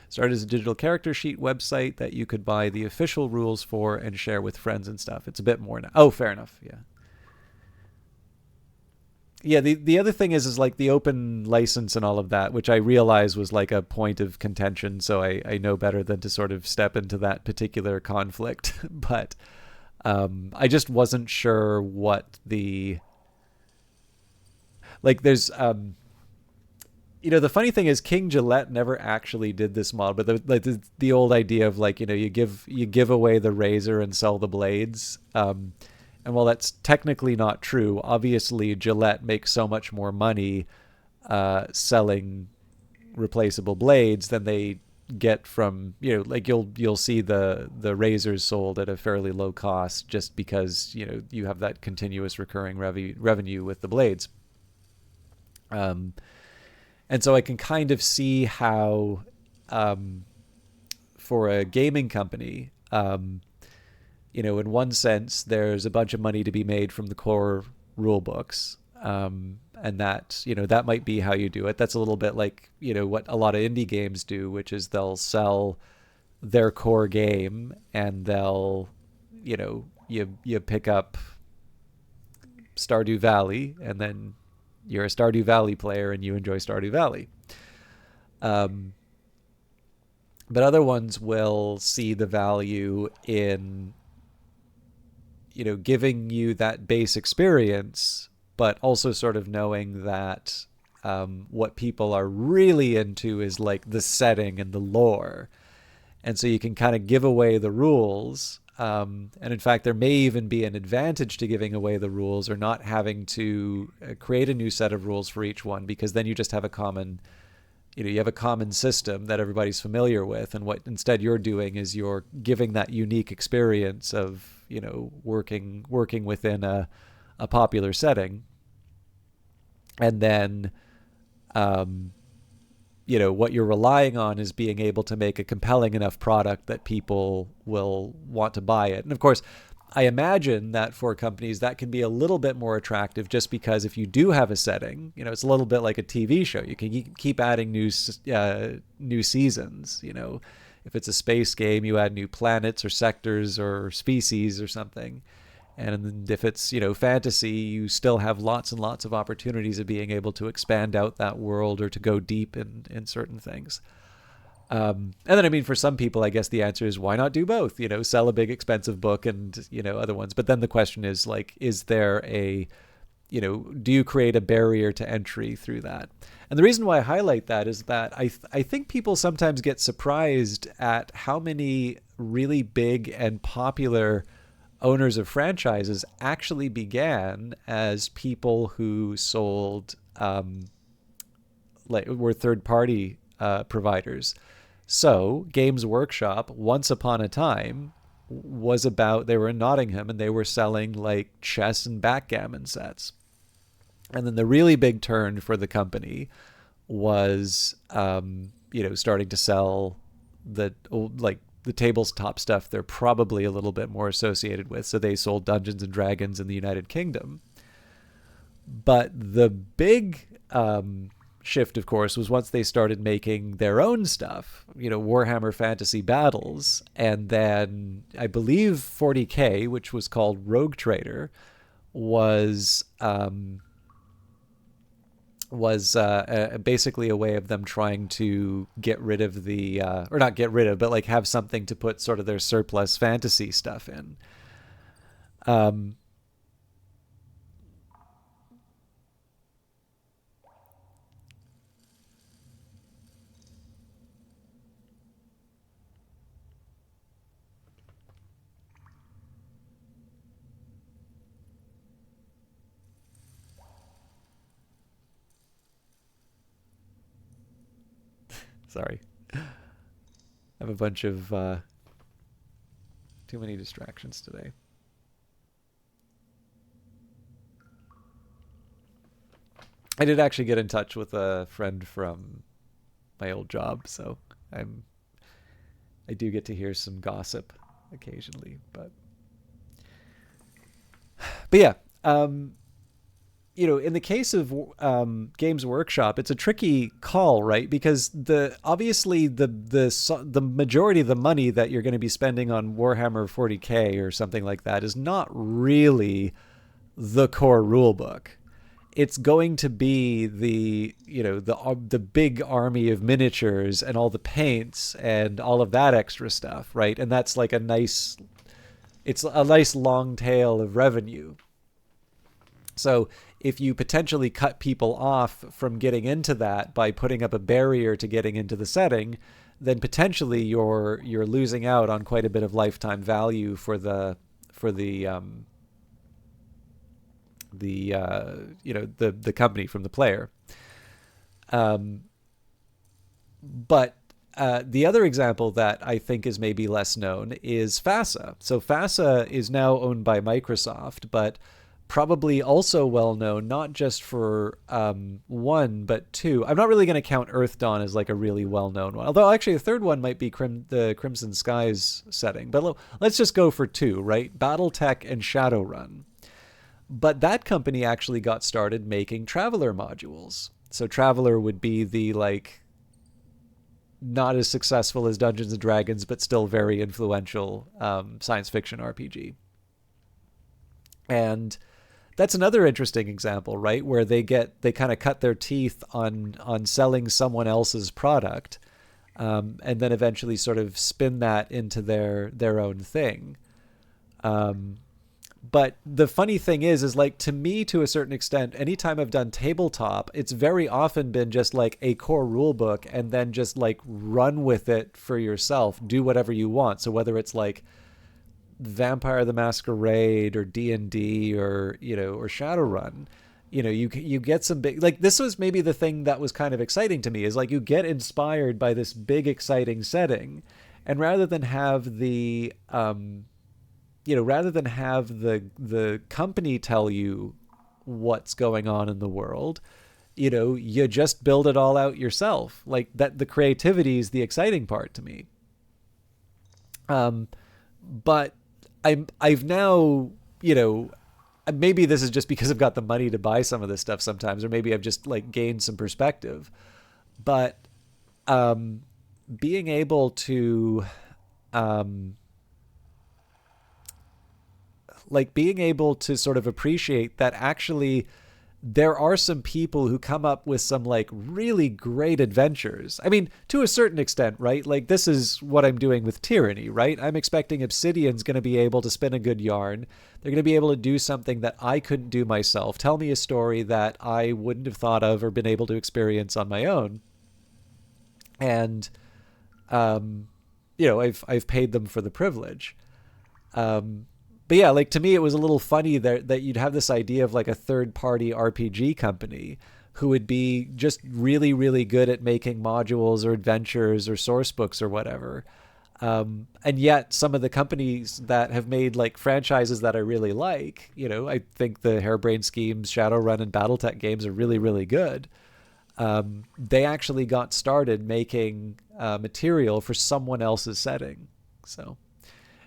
Started as a digital character sheet website that you could buy the official rules for and share with friends and stuff. It's a bit more now. Oh, fair enough. Yeah. Yeah, the other thing is like the open license and all of that, which I realize was like a point of contention, so I know better than to sort of step into that particular conflict. But I just wasn't sure what the like there's the funny thing is King Gillette never actually did this model, but the old idea of like you give away the razor and sell the blades. And while that's technically not true, obviously Gillette makes so much more money selling replaceable blades than they get from like you'll see the razors sold at a fairly low cost just because you have that continuous recurring revenue with the blades. And so I can kind of see how for a gaming company, in one sense, there's a bunch of money to be made from the core rule books. And that might be how you do it. That's a little bit like, what a lot of indie games do, which is they'll sell their core game and they'll, you pick up Stardew Valley and then you're a Stardew Valley player and you enjoy Stardew Valley. But other ones will see the value in giving you that base experience, but also sort of knowing that what people are really into is like the setting and the lore. And so you can kind of give away the rules. And in fact, there may even be an advantage to giving away the rules or not having to create a new set of rules for each one, because then you just have a common system that everybody's familiar with. And what instead you're doing is you're giving that unique experience of, working within a popular setting. And then, what you're relying on is being able to make a compelling enough product that people will want to buy it. And of course, I imagine that for companies that can be a little bit more attractive just because if you do have a setting, it's a little bit like a TV show. You can keep adding new seasons. If it's a space game, you add new planets or sectors or species or something. And if it's, fantasy, you still have lots and lots of opportunities of being able to expand out that world or to go deep in certain things. And then, for some people, I guess the answer is why not do both? Sell a big expensive book and, other ones. But then the question is like, is there do you create a barrier to entry through that? And the reason why I highlight that is that I think people sometimes get surprised at how many really big and popular owners of franchises actually began as people who sold were third-party providers. So Games Workshop, once upon a time, they were in Nottingham and they were selling like chess and backgammon sets. And then the really big turn for the company was, starting to sell the tabletop stuff they're probably a little bit more associated with. So they sold Dungeons and Dragons in the United Kingdom. But the big shift, of course, was once they started making their own stuff, Warhammer Fantasy Battles. And then I believe 40K, which was called Rogue Trader, was basically a way of them trying to get rid of the or not get rid of, but like have something to put sort of their surplus fantasy stuff in. Sorry, I have a bunch of Too many distractions today. I did actually get in touch with a friend from my old job, so I'm I do get to hear some gossip occasionally, but yeah, in the case of Games Workshop, it's a tricky call, right? Because obviously the majority of the money that you're going to be spending on Warhammer 40K or something like that is not really the core rulebook. It's going to be the big army of miniatures and all the paints and all of that extra stuff, right? And that's like it's a nice long tail of revenue. So if you potentially cut people off from getting into that by putting up a barrier to getting into the setting, then potentially you're losing out on quite a bit of lifetime value for the company from the player. But the other example that I think is maybe less known is FASA. So FASA is now owned by Microsoft, but probably also well known not just for one but two. I'm not really going to count Earth Dawn as like a really well known one, although actually the third one might be the Crimson Skies setting. But let's just go for two, right? BattleTech and Shadowrun. But that company actually got started making Traveler modules. So Traveler would be the like not as successful as Dungeons and Dragons, but still very influential science fiction RPG. And that's another interesting example, right? Where they kind of cut their teeth on selling someone else's product, and then eventually sort of spin that into their own thing. But the funny thing is like, to me, to a certain extent, anytime I've done tabletop, it's very often been just like a core rule book and then just like run with it for yourself, do whatever you want. So whether it's like Vampire the Masquerade or D&D or Shadowrun, you get some big, like, this was maybe the thing that was kind of exciting to me, is like you get inspired by this big exciting setting, and rather than have the the company tell you what's going on in the world, you just build it all out yourself. Like that, the creativity is the exciting part to me. But I've now, maybe this is just because I've got the money to buy some of this stuff sometimes, or maybe I've just like gained some perspective, but being able to sort of appreciate that actually there are some people who come up with some like really great adventures. I mean, to a certain extent, right? Like, this is what I'm doing with Tyranny, right? I'm expecting Obsidian's going to be able to spin a good yarn. They're going to be able to do something that I couldn't do myself. Tell me a story that I wouldn't have thought of or been able to experience on my own. And, I've paid them for the privilege. But yeah, like, to me, it was a little funny that you'd have this idea of like a third-party RPG company who would be just really, really good at making modules or adventures or source books or whatever. And yet some of the companies that have made like franchises that I really like, I think the Harebrained Schemes, Shadowrun, and BattleTech games are really, really good. They actually got started making material for someone else's setting. So...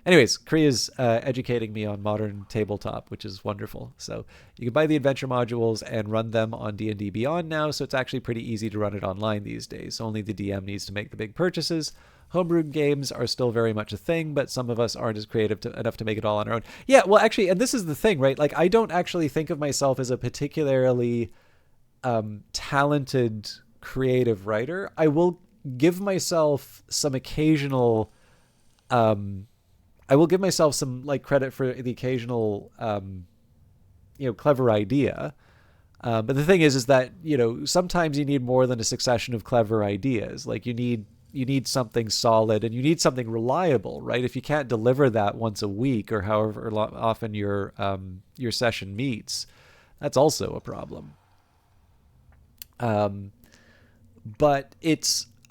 anyways, Kriya's educating me on modern tabletop, which is wonderful. So you can buy the adventure modules and run them on D&D Beyond now, so it's actually pretty easy to run it online these days. Only the DM needs to make the big purchases. Homebrewed games are still very much a thing, but some of us aren't as creative enough to make it all on our own. Yeah, well, actually, and this is the thing, right? Like, I don't actually think of myself as a particularly talented creative writer. I will give myself some occasional... I will give myself some like credit for the occasional, clever idea. But the thing is that, sometimes you need more than a succession of clever ideas. Like you need something solid and you need something reliable, right? If you can't deliver that once a week or however often your session meets, that's also a problem. But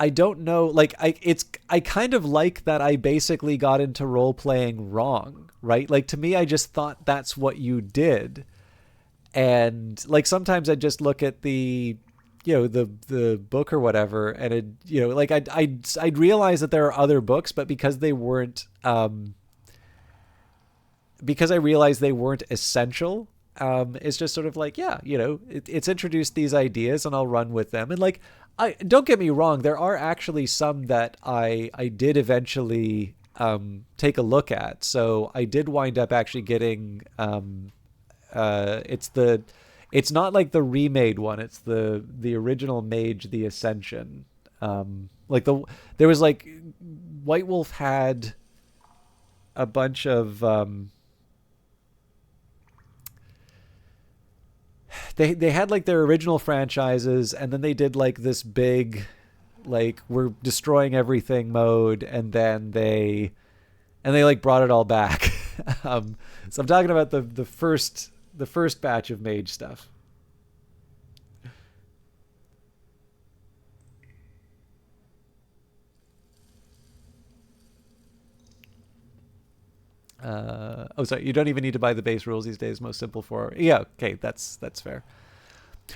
I don't know, like it's I kind of like that I basically got into role playing wrong, right? Like to me, I just thought that's what you did. And like sometimes I just look at the book or whatever, and it like I'd realize that there are other books, but because I realized they weren't essential, it's just sort of like, yeah, it's introduced these ideas and I'll run with them. And like, I don't get me wrong, there are actually some that I did eventually take a look at. So I did wind up actually getting it's not like the remade one. It's the original Mage, the Ascension. Like there was like White Wolf had a bunch of they had like their original franchises, and then they did like this big, like, we're destroying everything mode, and then they like brought it all back. So I'm talking about the first batch of Mage stuff. Oh, sorry. You don't even need to buy the base rules these days. Most simple for, yeah. Okay, that's fair.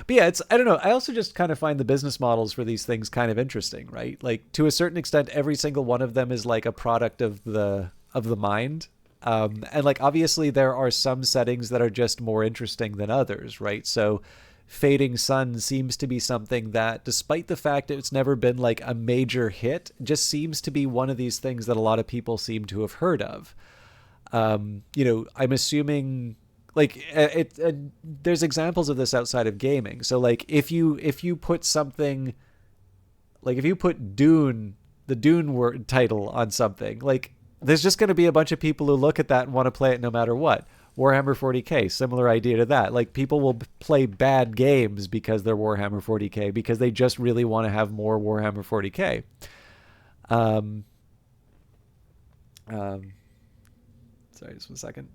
But yeah, it's, I don't know. I also just kind of find the business models for these things kind of interesting, right? Like to a certain extent, every single one of them is like a product of the mind. And like obviously there are some settings that are just more interesting than others, right? So Fading Sun seems to be something that, despite the fact that it's never been like a major hit, just seems to be one of these things that a lot of people seem to have heard of. I'm assuming like there's examples of this outside of gaming. So like if you put something, like if you put Dune, the Dune word title on something, like there's just going to be a bunch of people who look at that and want to play it no matter what. Warhammer 40K, similar idea to that. Like people will play bad games because they're Warhammer 40K, because they just really want to have more Warhammer 40K. Um, um, Sorry, just one second.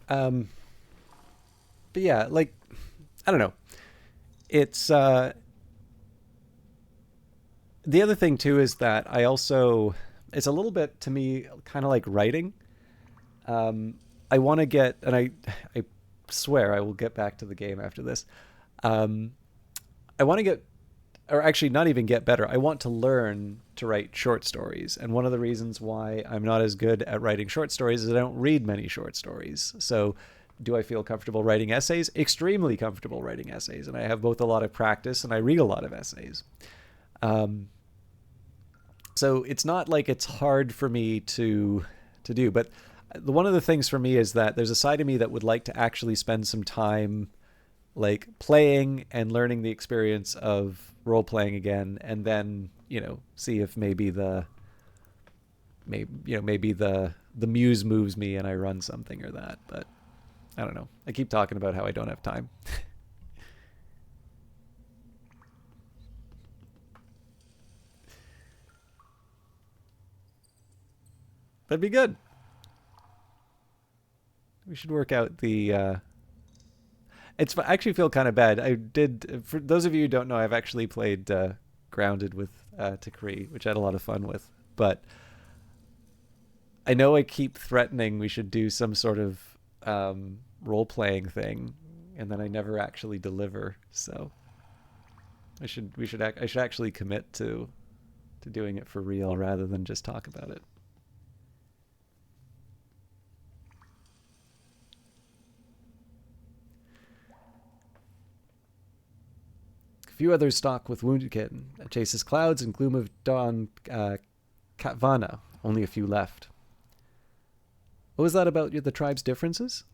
Um, but yeah, like I don't know. It's the other thing too is that I also, it's a little bit to me kind of like writing. I want to get, and I swear I will get back to the game after this. Um, I want to get, or actually not even get better. I want to learn to write short stories. And one of the reasons why I'm not as good at writing short stories is I don't read many short stories. So do I feel comfortable writing essays? Extremely comfortable writing essays. And I have both a lot of practice and I read a lot of essays. Um, so it's not like it's hard for me to do, but one of the things for me is that there's a side of me that would like to actually spend some time like playing and learning the experience of role playing again, and then see if maybe the muse moves me and I run something or that. But I don't know. I keep talking about how I don't have time. That'd be good. We should work out the. It's, I actually feel kind of bad. I did. For those of you who don't know, I've actually played Grounded with Takri, which I had a lot of fun with. But I know I keep threatening we should do some sort of role playing thing, and then I never actually deliver. So I should actually commit to doing it for real rather than just talk about it. Few others stalk with woundkin. Chases clouds and gloom of dawn Katvana. Only a few left. What was that about the tribe's differences?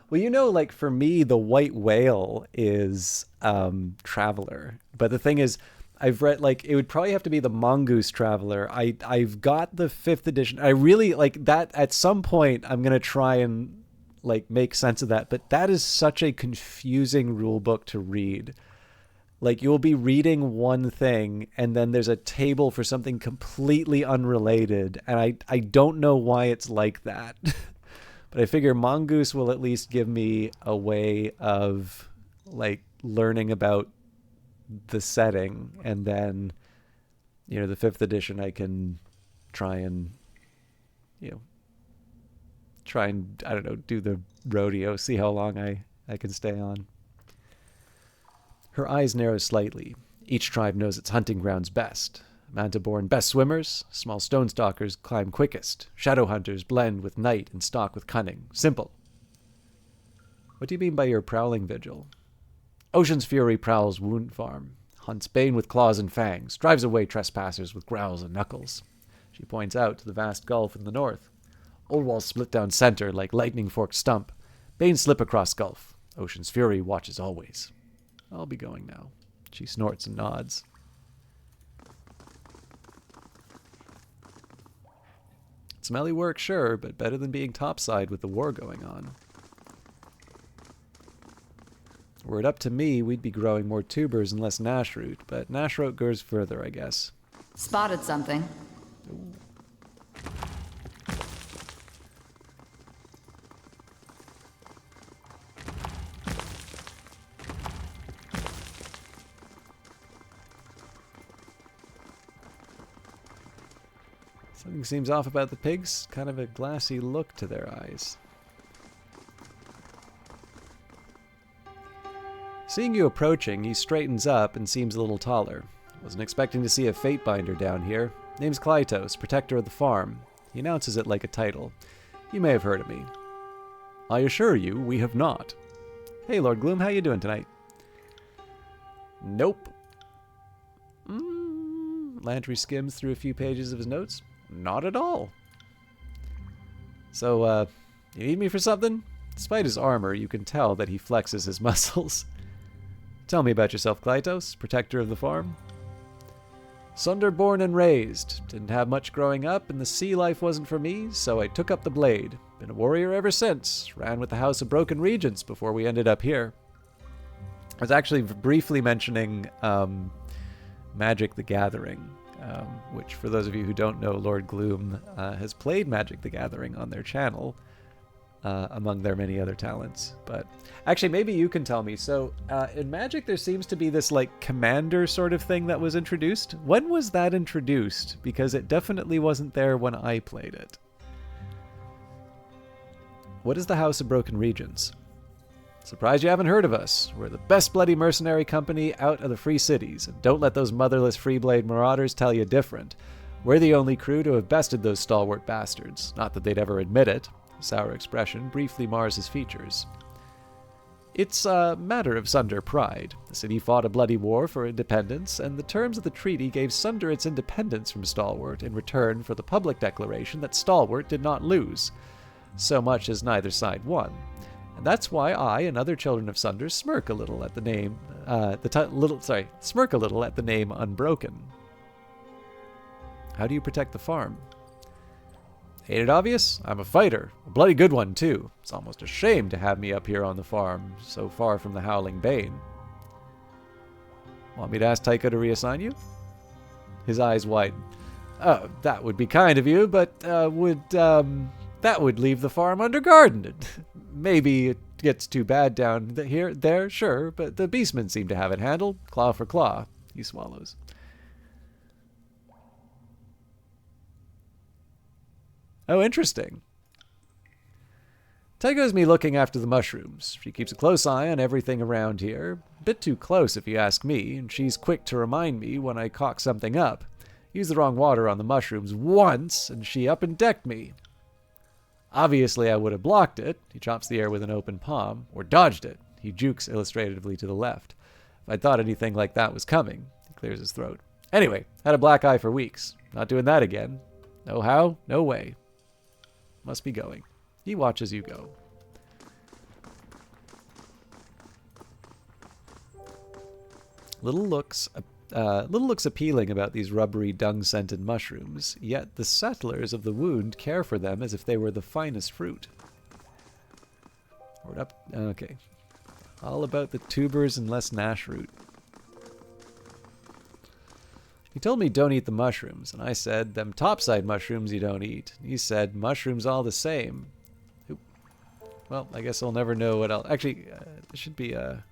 Well, you know, like for me, the white whale is Traveler. But the thing is, I've read like it would probably have to be the Mongoose Traveler. I've got the 5th edition. I really like that. At some point, I'm gonna try and like make sense of that. But that is such a confusing rule book to read. Like you'll be reading one thing and then there's a table for something completely unrelated, and I don't know why it's like that. But I figure Mongoose will at least give me a way of like learning about the setting, and then the 5th edition I can try and I don't know, do the rodeo, see how long I can stay on. Her eyes narrow slightly. Each tribe knows its hunting grounds best. Manta-born best swimmers, small stone stalkers climb quickest. Shadow hunters blend with night and stalk with cunning. Simple. What do you mean by your prowling vigil? Ocean's fury prowls wound farm, hunts bane with claws and fangs, drives away trespassers with growls and knuckles. She points out to the vast gulf in the north. Old walls split down center like lightning forked stump. Bane slip across gulf. Ocean's fury watches always. I'll be going now. She snorts and nods. Smelly work, sure, but better than being topside with the war going on. Were it up to me, we'd be growing more tubers and less nashroot, but nashroot goes further, I guess. Spotted something. Ooh. Something seems off about the pigs. Kind of a glassy look to their eyes. Seeing you approaching, he straightens up and seems a little taller. Wasn't expecting to see a fate binder down here. Name's Klytos, protector of the farm. He announces it like a title. You may have heard of me. I assure you, we have not. Hey, Lord Gloom, how you doing tonight? Nope. Lantry skims through a few pages of his notes. Not at all. So, you need me for something? Despite his armor, you can tell that he flexes his muscles. Tell me about yourself, Klytos, protector of the farm. Sunder born and raised. Didn't have much growing up, and the sea life wasn't for me, so I took up the blade. Been a warrior ever since. Ran with the House of Broken Regents before we ended up here. I was actually briefly mentioning Magic the Gathering, which, for those of you who don't know, Lord Gloom has played Magic the Gathering on their channel, among their many other talents. But actually, maybe you can tell me. So in Magic, there seems to be this like commander sort of thing that was introduced. When was that introduced? Because it definitely wasn't there when I played it. What is the House of Broken Regents? Surprised you haven't heard of us. We're the best bloody mercenary company out of the free cities, and don't let those motherless Freeblade marauders tell you different. We're the only crew to have bested those stalwart bastards. Not that they'd ever admit it. A sour expression briefly mars his features. It's a matter of Sunder pride. The city fought a bloody war for independence, and the terms of the treaty gave Sunder its independence from Stalwart in return for the public declaration that Stalwart did not lose, so much as neither side won. And that's why I and other children of Sunder smirk a little at the name, smirk a little at the name Unbroken. How do you protect the farm? Ain't it obvious? I'm a fighter. A bloody good one, too. It's almost a shame to have me up here on the farm, so far from the Howling Bane. Want me to ask Tycho to reassign you? His eyes widen. Oh, that would be kind of you, but that would leave the farm undergardened. Maybe it gets too bad down there, sure, but the beastmen seem to have it handled. Claw for claw. He swallows. Oh, interesting. Tycho's me looking after the mushrooms. She keeps a close eye on everything around here. A bit too close, if you ask me, and she's quick to remind me when I cock something up. Used the wrong water on the mushrooms once, and she up and decked me. Obviously, I would have blocked it. He chops the air with an open palm. Or dodged it. He jukes illustratively to the left. I thought anything like that was coming. He clears his throat. Anyway, had a black eye for weeks. Not doing that again. No how, no way. Must be going. He watches you go. Little looks appealing about these rubbery dung-scented mushrooms, yet the settlers of the wound care for them as if they were the finest fruit. Okay. All about the tubers and less Nash root. He told me don't eat the mushrooms, and I said, them topside mushrooms you don't eat. He said, mushrooms all the same. Oop. Well, I guess I'll never know what else. Actually, there should be a...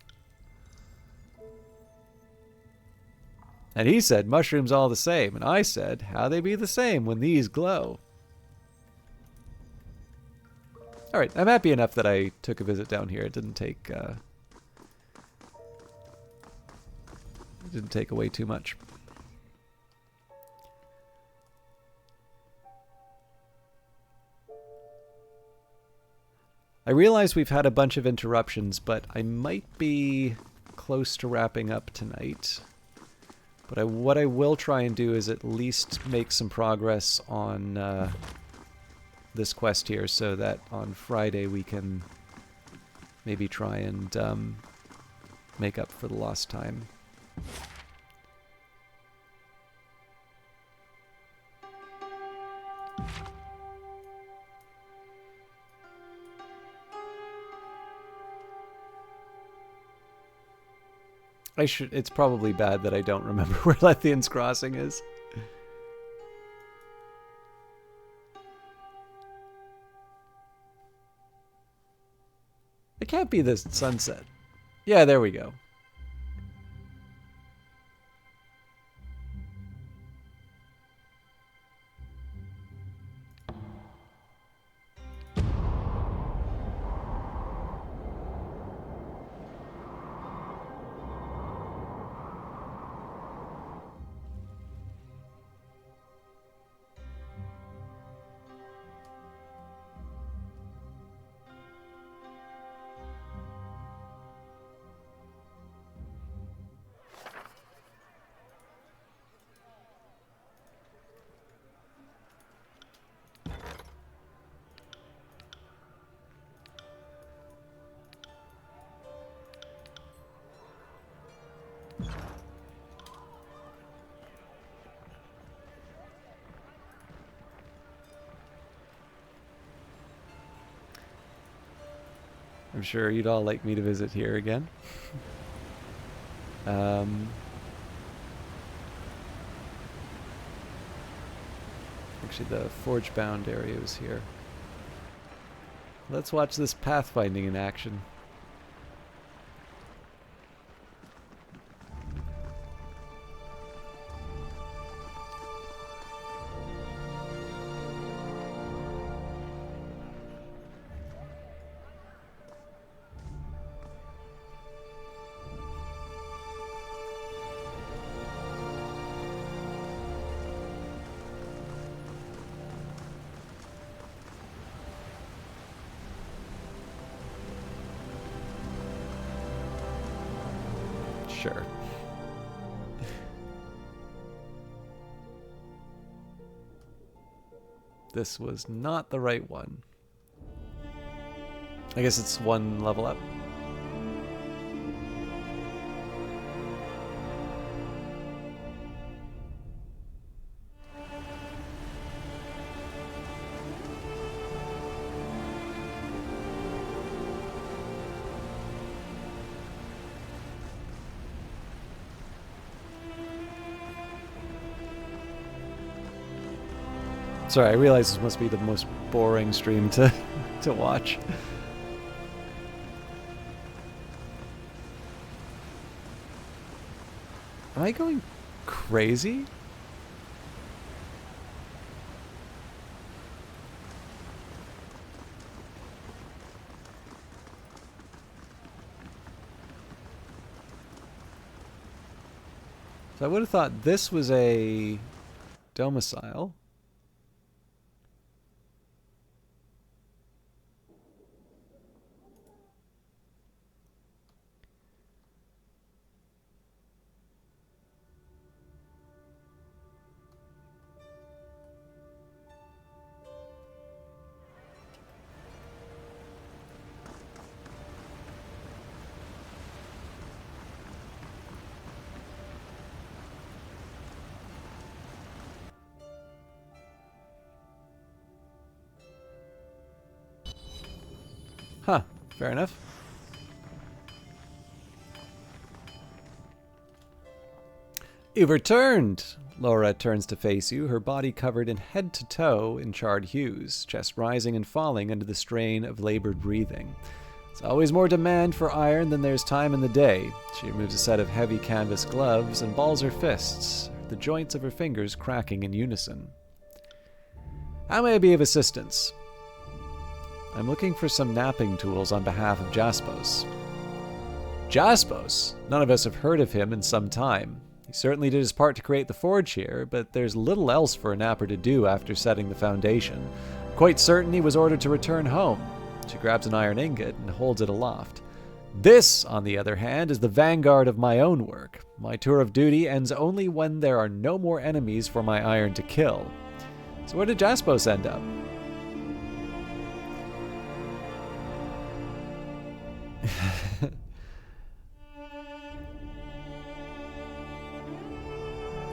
And he said, mushrooms all the same. And I said, how they be the same when these glow? Alright, I'm happy enough that I took a visit down here. It didn't take away too much. I realize we've had a bunch of interruptions, but I might be close to wrapping up tonight. But what I will try and do is at least make some progress on this quest here, so that on Friday we can maybe try and make up for the lost time. It's probably bad that I don't remember where Lethian's Crossing is. It can't be the sunset. Yeah, there we go. I'm sure you'd all like me to visit here again. Actually, the Forge-bound area was here. Let's watch this pathfinding in action. Sure. This was not the right one. I guess it's one level up. Sorry, I realize this must be the most boring stream to watch. Am I going crazy? So I would have thought this was a domicile. Fair enough. You've returned! Laura turns to face you, her body covered in head to toe in charred hues, chest rising and falling under the strain of labored breathing. There's always more demand for iron than there's time in the day. She removes a set of heavy canvas gloves and balls her fists, the joints of her fingers cracking in unison. How may I be of assistance? I'm looking for some napping tools on behalf of Jaspos. Jaspos? None of us have heard of him in some time. He certainly did his part to create the forge here, but there's little else for a napper to do after setting the foundation. Quite certain he was ordered to return home. She grabs an iron ingot and holds it aloft. This, on the other hand, is the vanguard of my own work. My tour of duty ends only when there are no more enemies for my iron to kill. So where did Jaspos end up?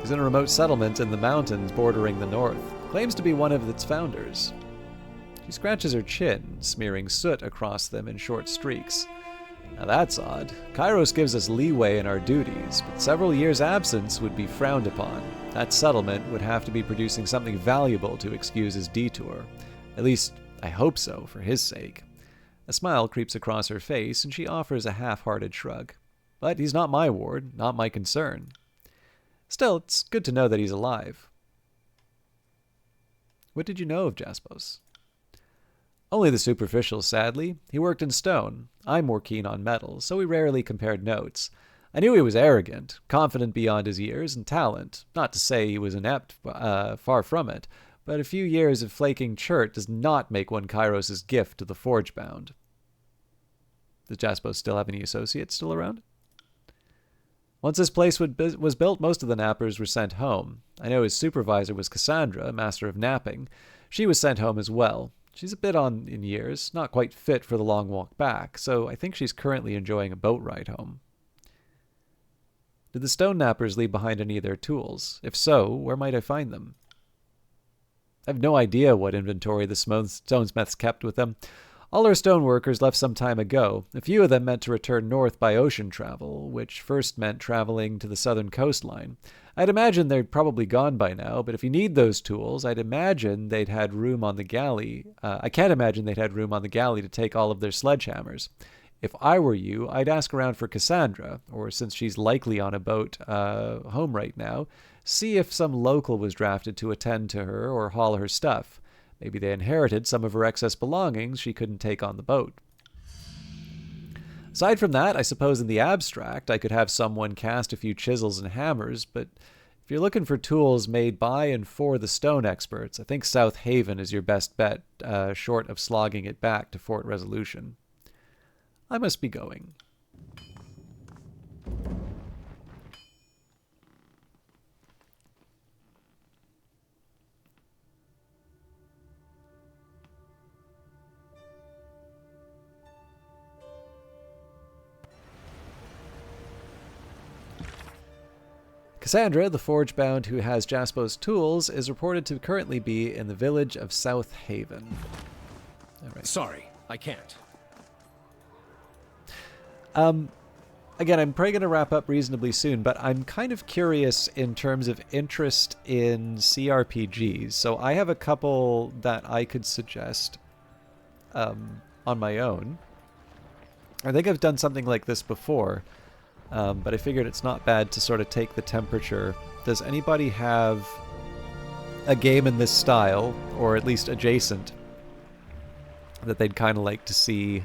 He's in a remote settlement in the mountains bordering the north. Claims to be one of its founders. She scratches her chin, smearing soot across them in short streaks. Now that's odd. Kairos gives us leeway in our duties, but several years' absence would be frowned upon. That settlement would have to be producing something valuable to excuse his detour. At least, I hope so, for his sake. A smile creeps across her face, and she offers a half-hearted shrug. But he's not my ward, not my concern. Still, it's good to know that he's alive. What did you know of Jaspos? Only the superficial, sadly. He worked in stone. I'm more keen on metal, so we rarely compared notes. I knew he was arrogant, confident beyond his years, and talent. Not to say he was inept, far from it, but a few years of flaking chert does not make one Kairos' gift to the forge-bound. Does Jaspos still have any associates still around? Once this place was built, most of the nappers were sent home. I know his supervisor was Cassandra, master of napping. She was sent home as well. She's a bit on in years, not quite fit for the long walk back, so I think she's currently enjoying a boat ride home. Did the stone nappers leave behind any of their tools? If so, where might I find them? I have no idea what inventory the stonesmiths kept with them. All our stoneworkers left some time ago. A few of them meant to return north by ocean travel, which first meant traveling to the southern coastline. I'd imagine they're probably gone by now, but if you need those tools, I'd imagine they'd had room on the galley. I can't imagine they'd had room on the galley to take all of their sledgehammers. If I were you, I'd ask around for Cassandra, or since she's likely on a boat home right now, see if some local was drafted to attend to her or haul her stuff. Maybe they inherited some of her excess belongings she couldn't take on the boat. Aside from that, I suppose in the abstract, I could have someone cast a few chisels and hammers, but if you're looking for tools made by and for the stone experts, I think South Haven is your best bet, short of slogging it back to Fort Resolution. I must be going. Cassandra, the forge-bound who has Jaspos' tools, is reported to currently be in the village of South Haven. All right. Sorry, I can't. Again, I'm probably going to wrap up reasonably soon, but I'm kind of curious in terms of interest in CRPGs. So I have a couple that I could suggest on my own. I think I've done something like this before. But I figured it's not bad to sort of take the temperature. Does anybody have a game in this style, or at least adjacent, that they'd kind of like to see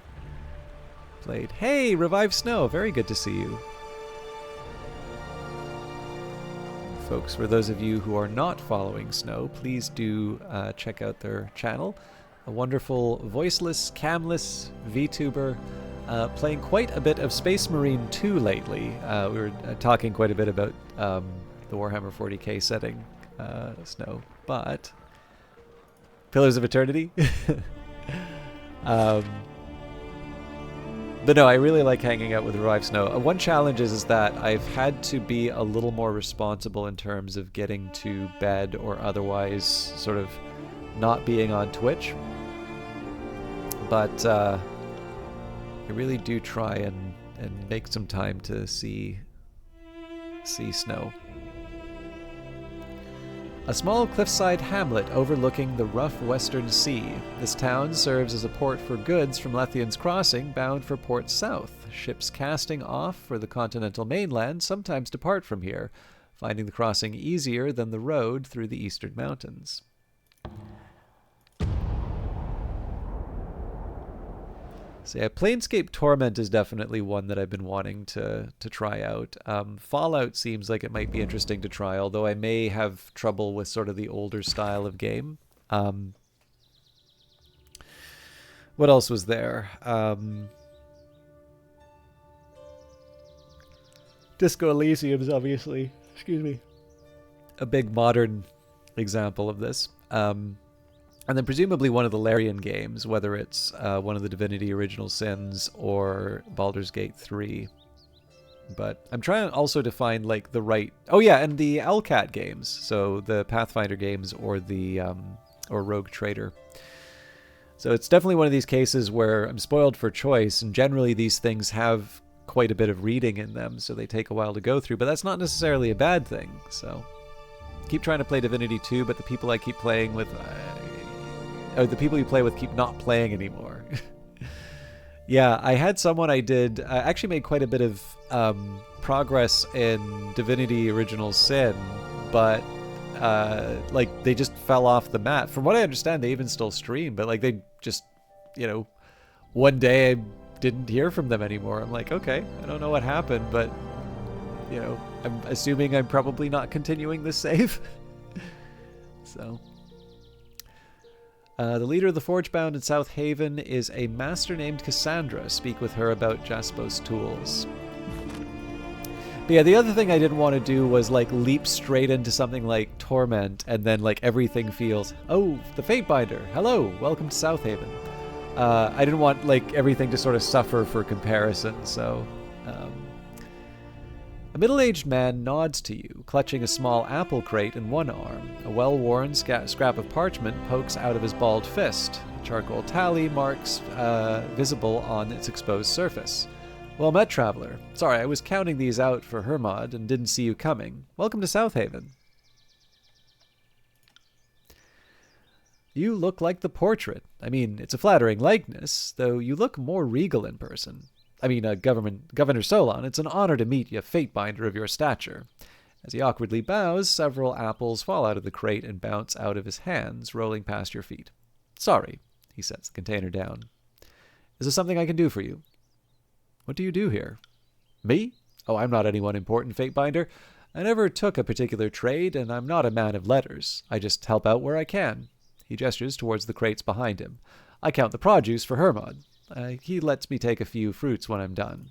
played? Hey, Revive Snow, very good to see you. Folks, for those of you who are not following Snow, please do check out their channel. A wonderful voiceless, camless VTuber. Playing quite a bit of Space Marine 2 lately. We were talking quite a bit about the Warhammer 40k setting, Snow, but Pillars of Eternity. But no, I really like hanging out with Revive Snow. One challenge is that I've had to be a little more responsible in terms of getting to bed or otherwise sort of not being on Twitch. But I really do try and make some time to see snow. A small cliffside hamlet overlooking the rough western sea. This town serves as a port for goods from Lethian's Crossing bound for Port South. Ships casting off for the continental mainland sometimes depart from here, finding the crossing easier than the road through the eastern mountains. So yeah, Planescape Torment is definitely one that I've been wanting to try out. Fallout seems like it might be interesting to try, although I may have trouble with sort of the older style of game. What else was there? Disco Elysium is obviously, excuse me, a big modern example of this. And then presumably one of the Larian games, whether it's one of the Divinity Original Sins or Baldur's Gate 3. But I'm trying also to find like the right... Oh yeah, and the LCAT games. So the Pathfinder games or the or Rogue Trader. So it's definitely one of these cases where I'm spoiled for choice, and generally these things have quite a bit of reading in them, so they take a while to go through, but that's not necessarily a bad thing. So keep trying to play Divinity 2, but the people I keep playing with... or the people you play with keep not playing anymore. Yeah, I had someone I actually made quite a bit of progress in Divinity Original Sin, but like they just fell off the mat. From what I understand, they even still stream, but like they just, one day I didn't hear from them anymore. I'm like, okay, I don't know what happened, but I'm assuming I'm probably not continuing this save. So... the leader of the Forgebound in South Haven is a master named Cassandra. Speak with her about Jaspo's tools. But yeah, the other thing I didn't want to do was like leap straight into something like Torment and then like everything feels, oh, the Fatebinder, hello, welcome to South Haven. I didn't want like everything to sort of suffer for comparison, so... A middle-aged man nods to you, clutching a small apple crate in one arm. A well-worn scrap of parchment pokes out of his balled fist. A charcoal tally marks visible on its exposed surface. Well met, traveler. Sorry, I was counting these out for Hermod and didn't see you coming. Welcome to South Haven. You look like the portrait. I mean, it's a flattering likeness, though you look more regal in person. I mean, Governor Solon, it's an honor to meet you, Fatebinder of your stature. As he awkwardly bows, several apples fall out of the crate and bounce out of his hands, rolling past your feet. Sorry, he sets the container down. Is there something I can do for you? What do you do here? Me? Oh, I'm not anyone important, Fatebinder. I never took a particular trade, and I'm not a man of letters. I just help out where I can. He gestures towards the crates behind him. I count the produce for Hermod. He lets me take a few fruits when I'm done.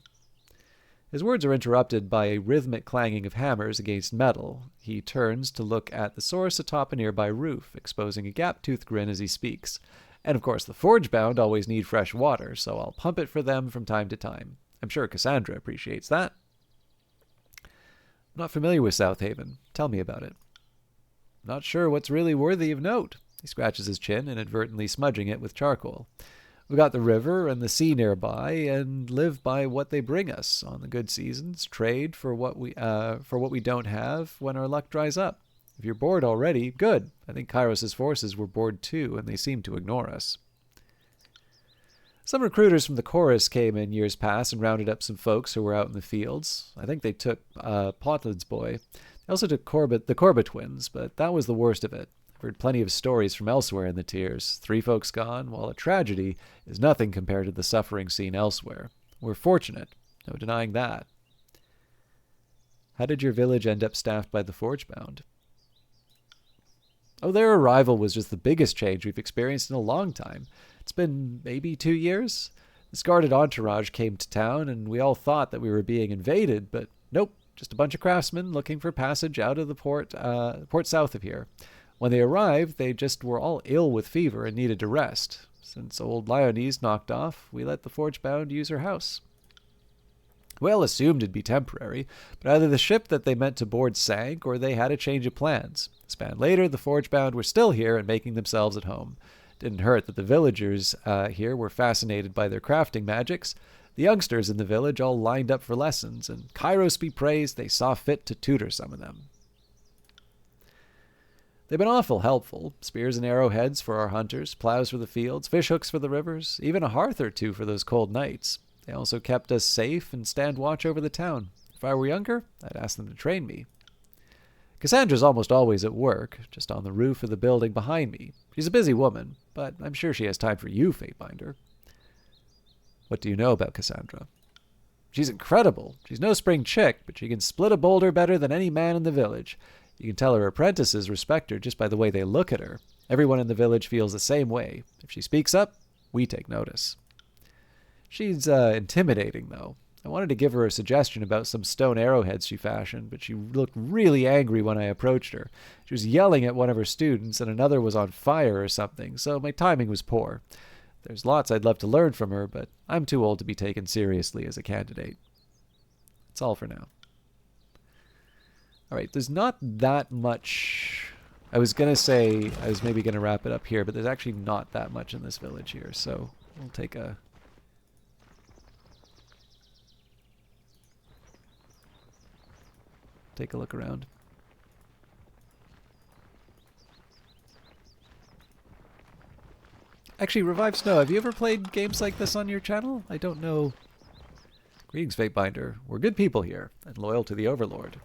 His words are interrupted by a rhythmic clanging of hammers against metal. He turns to look at the source atop a nearby roof, exposing a gap-toothed grin as he speaks. And of course, the Forgebound always need fresh water, so I'll pump it for them from time to time. I'm sure Cassandra appreciates that. I'm not familiar with South Haven. Tell me about it. Not sure what's really worthy of note. He scratches his chin, inadvertently smudging it with charcoal. We've got the river and the sea nearby, and live by what they bring us. On the good seasons, trade for what we don't have when our luck dries up. If you're bored already, good. I think Kairos' forces were bored too, and they seem to ignore us. Some recruiters from the chorus came in years past and rounded up some folks who were out in the fields. I think they took Potlin's boy. They also took the Corba twins, but that was the worst of it. I've heard plenty of stories from elsewhere in the tiers. 3 folks gone, while a tragedy is nothing compared to the suffering seen elsewhere. We're fortunate. No denying that. How did your village end up staffed by the Forgebound? Oh, their arrival was just the biggest change we've experienced in a long time. It's been maybe 2 years. This guarded entourage came to town, and we all thought that we were being invaded, but nope, just a bunch of craftsmen looking for passage out of the port south of here. When they arrived, they just were all ill with fever and needed to rest. Since old Lyonese knocked off, we let the Forgebound use her house. We all assumed it'd be temporary, but either the ship that they meant to board sank, or they had a change of plans. A span later, the Forgebound were still here and making themselves at home. Didn't hurt that the villagers here were fascinated by their crafting magics. The youngsters in the village all lined up for lessons, and Kairos be praised they saw fit to tutor some of them. They've been awful helpful. Spears and arrowheads for our hunters, plows for the fields, fish hooks for the rivers, even a hearth or two for those cold nights. They also kept us safe and stand watch over the town. If I were younger, I'd ask them to train me. Cassandra's almost always at work, just on the roof of the building behind me. She's a busy woman, but I'm sure she has time for you, Fatebinder. What do you know about Cassandra? She's incredible. She's no spring chick, but she can split a boulder better than any man in the village. You can tell her apprentices respect her just by the way they look at her. Everyone in the village feels the same way. If she speaks up, we take notice. She's intimidating, though. I wanted to give her a suggestion about some stone arrowheads she fashioned, but she looked really angry when I approached her. She was yelling at one of her students, and another was on fire or something, so my timing was poor. There's lots I'd love to learn from her, but I'm too old to be taken seriously as a candidate. That's all for now. All right, there's not that much. I was going to say I was maybe going to wrap it up here, but there's actually not that much in this village here, so we'll take a look around. Actually, Revive Snow, have you ever played games like this on your channel? I don't know. Greetings, Fatebinder. We're good people here, and loyal to the Overlord.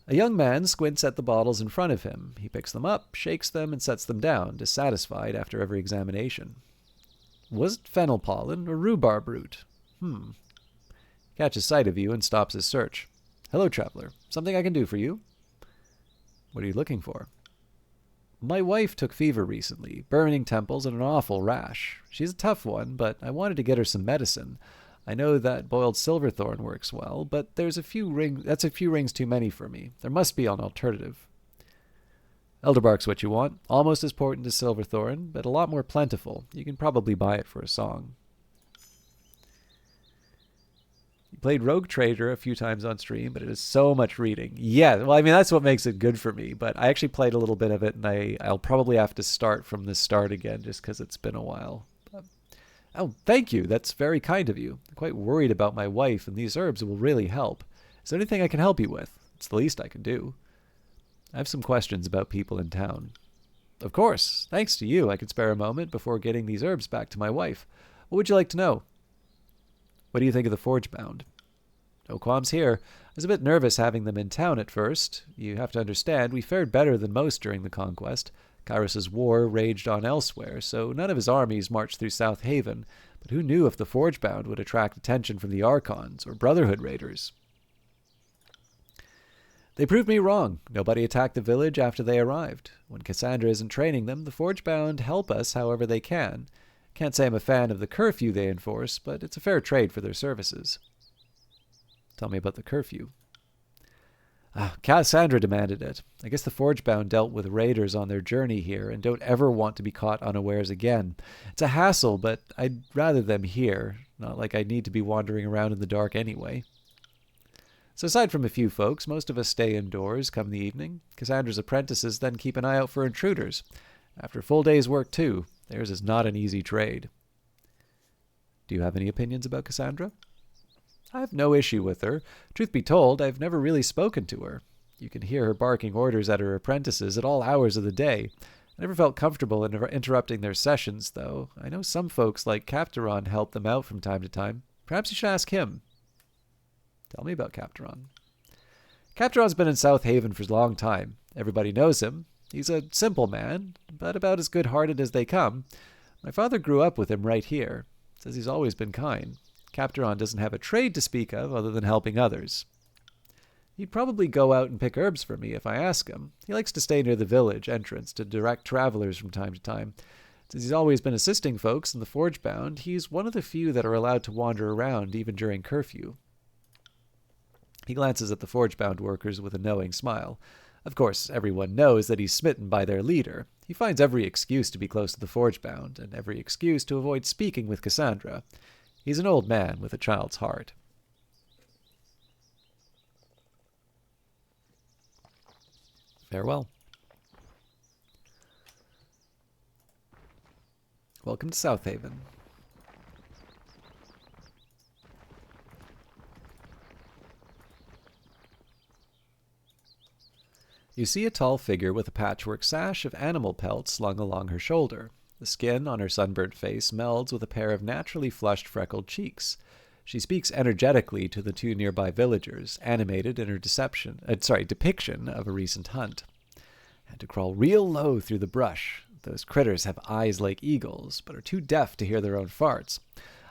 A young man squints at the bottles in front of him. He picks them up, shakes them, and sets them down, dissatisfied after every examination. Was it fennel pollen or rhubarb root? Catches sight of you and stops his search. Hello, traveler. Something I can do for you? What are you looking for? My wife took fever recently, burning temples and an awful rash. She's a tough one, but I wanted to get her some medicine. I know that boiled silverthorn works well, but that's a few rings too many for me. There must be an alternative. Elderbark's what you want. Almost as potent as silverthorn, but a lot more plentiful. You can probably buy it for a song. You played Rogue Trader a few times on stream, but it is so much reading. Yeah, well, I mean, that's what makes it good for me, but I actually played a little bit of it, and I'll probably have to start from the start again, just because it's been a while. Oh, thank you. That's very kind of you. I'm quite worried about my wife, and these herbs will really help. Is there anything I can help you with? It's the least I can do. I have some questions about people in town. Of course. Thanks to you, I can spare a moment before getting these herbs back to my wife. What would you like to know? What do you think of the Forgebound? No qualms here. I was a bit nervous having them in town at first. You have to understand, we fared better than most during the conquest. Kairos' war raged on elsewhere, so none of his armies marched through South Haven, but who knew if the Forgebound would attract attention from the Archons or Brotherhood raiders? They proved me wrong. Nobody attacked the village after they arrived. When Cassandra isn't training them, the Forgebound help us however they can. Can't say I'm a fan of the curfew they enforce, but it's a fair trade for their services. Tell me about the curfew. Cassandra demanded it. I guess the Forgebound dealt with raiders on their journey here and don't ever want to be caught unawares again. It's a hassle, but I'd rather them here. Not like I need to be wandering around in the dark anyway. So aside from a few folks, most of us stay indoors come the evening. Cassandra's apprentices then keep an eye out for intruders. After a full day's work, too. Theirs is not an easy trade. Do you have any opinions about Cassandra? I have no issue with her. Truth be told, I've never really spoken to her. You can hear her barking orders at her apprentices at all hours of the day. I never felt comfortable in interrupting their sessions, though. I know some folks like Captaron help them out from time to time. Perhaps you should ask him. Tell me about Captaron. Captaron's been in South Haven for a long time. Everybody knows him. He's a simple man, but about as good-hearted as they come. My father grew up with him right here. Says he's always been kind. Captaron doesn't have a trade to speak of other than helping others. He'd probably go out and pick herbs for me if I ask him. He likes to stay near the village entrance to direct travelers from time to time. Since he's always been assisting folks in the Forgebound, he's one of the few that are allowed to wander around even during curfew. He glances at the Forgebound workers with a knowing smile. Of course, everyone knows that he's smitten by their leader. He finds every excuse to be close to the Forgebound, and every excuse to avoid speaking with Cassandra. He's an old man with a child's heart. Farewell. Welcome to South Haven. You see a tall figure with a patchwork sash of animal pelts slung along her shoulder. The skin on her sunburnt face melds with a pair of naturally flushed freckled cheeks. She speaks energetically to the two nearby villagers, animated in her depiction of a recent hunt. Had to crawl real low through the brush. Those critters have eyes like eagles, but are too deaf to hear their own farts.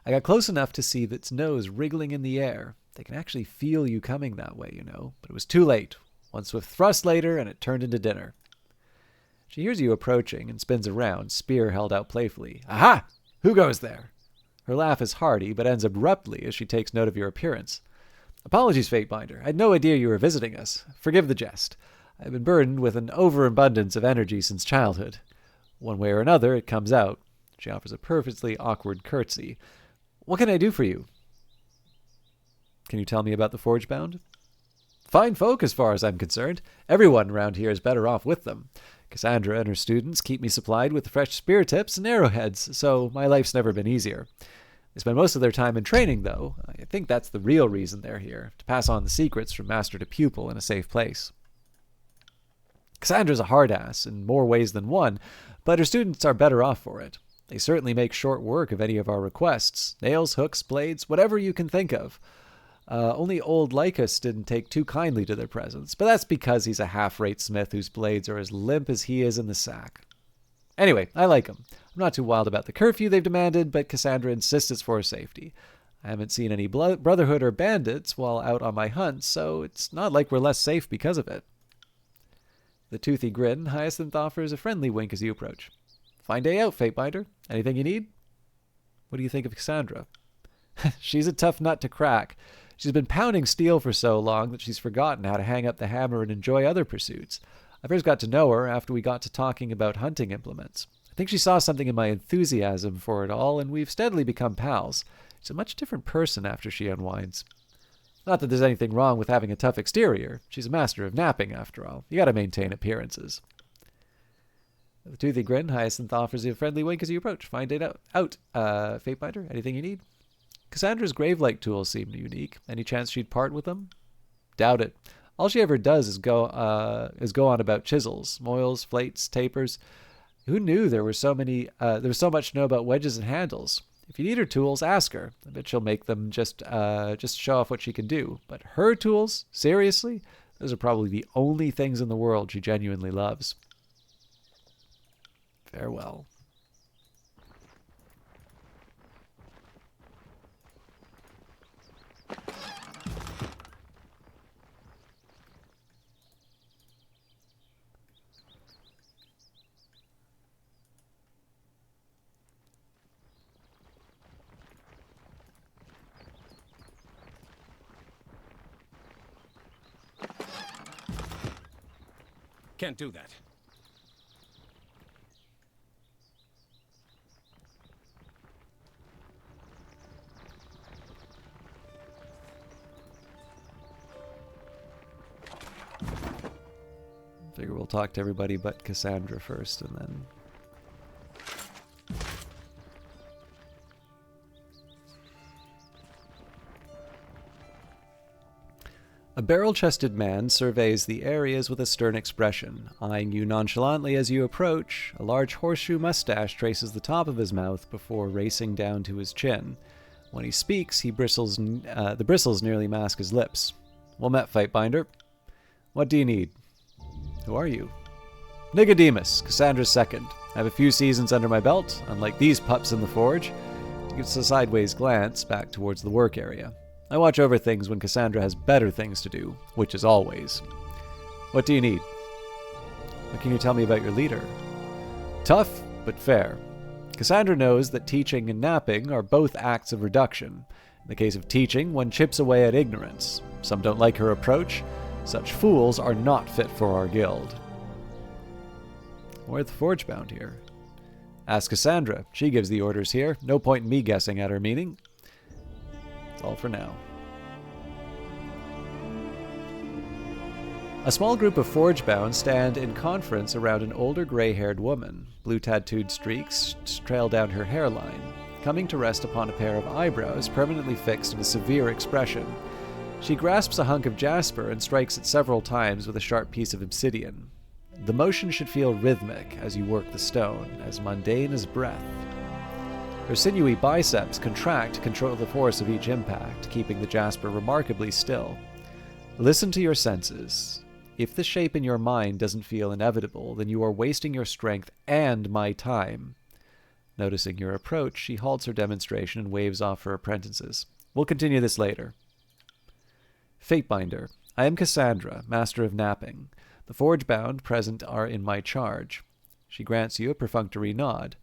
I got close enough to see its nose wriggling in the air. They can actually feel you coming that way, you know, but it was too late. One swift thrust later, and it turned into dinner. She hears you approaching and spins around, spear held out playfully. Aha! Who goes there? Her laugh is hearty, but ends abruptly as she takes note of your appearance. Apologies, Fatebinder. I had no idea you were visiting us. Forgive the jest. I've been burdened with an overabundance of energy since childhood. One way or another, it comes out. She offers a perfectly awkward curtsy. What can I do for you? Can you tell me about the Forgebound? Fine folk, as far as I'm concerned. Everyone around here is better off with them. Cassandra and her students keep me supplied with fresh spear tips and arrowheads, so my life's never been easier. They spend most of their time in training, though. I think that's the real reason they're here, to pass on the secrets from master to pupil in a safe place. Cassandra's a hard ass in more ways than one, but her students are better off for it. They certainly make short work of any of our requests. Nails, hooks, blades, whatever you can think of. Only old Lycus didn't take too kindly to their presence, but that's because he's a half-rate smith whose blades are as limp as he is in the sack. Anyway, I like him. I'm not too wild about the curfew they've demanded, but Cassandra insists it's for her safety. I haven't seen any brotherhood or bandits while out on my hunts, so it's not like we're less safe because of it. The toothy grin, Hyacinth offers a friendly wink as you approach. Fine day out, Fatebinder. Anything you need? What do you think of Cassandra? She's a tough nut to crack. She's been pounding steel for so long that she's forgotten how to hang up the hammer and enjoy other pursuits. I first got to know her after we got to talking about hunting implements. I think she saw something in my enthusiasm for it all, and we've steadily become pals. She's a much different person after she unwinds. Not that there's anything wrong with having a tough exterior. She's a master of napping, after all. You gotta maintain appearances. With a toothy grin, Hyacinth offers you a friendly wink as you approach. Find it out. Fatebinder, anything you need? Cassandra's grave-like tools seem unique. Any chance she'd part with them? Doubt it. All she ever does is go on about chisels, moils, flates, tapers. Who knew there was so much to know about wedges and handles? If you need her tools, ask her. I bet she'll make them just show off what she can do. But her tools? Seriously? Those are probably the only things in the world she genuinely loves. Farewell. Can't do that. Figure we'll talk to everybody but Cassandra first, and then... A barrel-chested man surveys the areas with a stern expression, eyeing you nonchalantly as you approach. A large horseshoe mustache traces the top of his mouth before racing down to his chin. When he speaks, the bristles nearly mask his lips. Well met, Fatebinder. What do you need? Who are you? Nicodemus, Cassandra's second. I have a few seasons under my belt, unlike these pups in the forge. He gives a sideways glance back towards the work area. I watch over things when Cassandra has better things to do, which is always. What do you need? What can you tell me about your leader? Tough, but fair. Cassandra knows that teaching and napping are both acts of reduction. In the case of teaching, one chips away at ignorance. Some don't like her approach. Such fools are not fit for our guild. Where's the Forgebound here? Ask Cassandra. She gives the orders here. No point in me guessing at her meaning. That's all for now. A small group of forge-bound stand in conference around an older gray-haired woman. Blue tattooed streaks trail down her hairline, coming to rest upon a pair of eyebrows permanently fixed in a severe expression. She grasps a hunk of jasper and strikes it several times with a sharp piece of obsidian. The motion should feel rhythmic as you work the stone, as mundane as breath. Her sinewy biceps contract to control the force of each impact, keeping the jasper remarkably still. Listen to your senses. If the shape in your mind doesn't feel inevitable, then you are wasting your strength and my time. Noticing your approach, she halts her demonstration and waves off her apprentices. We'll continue this later. Fatebinder. I am Cassandra, Master of Napping. The forge-bound present are in my charge. She grants you a perfunctory nod.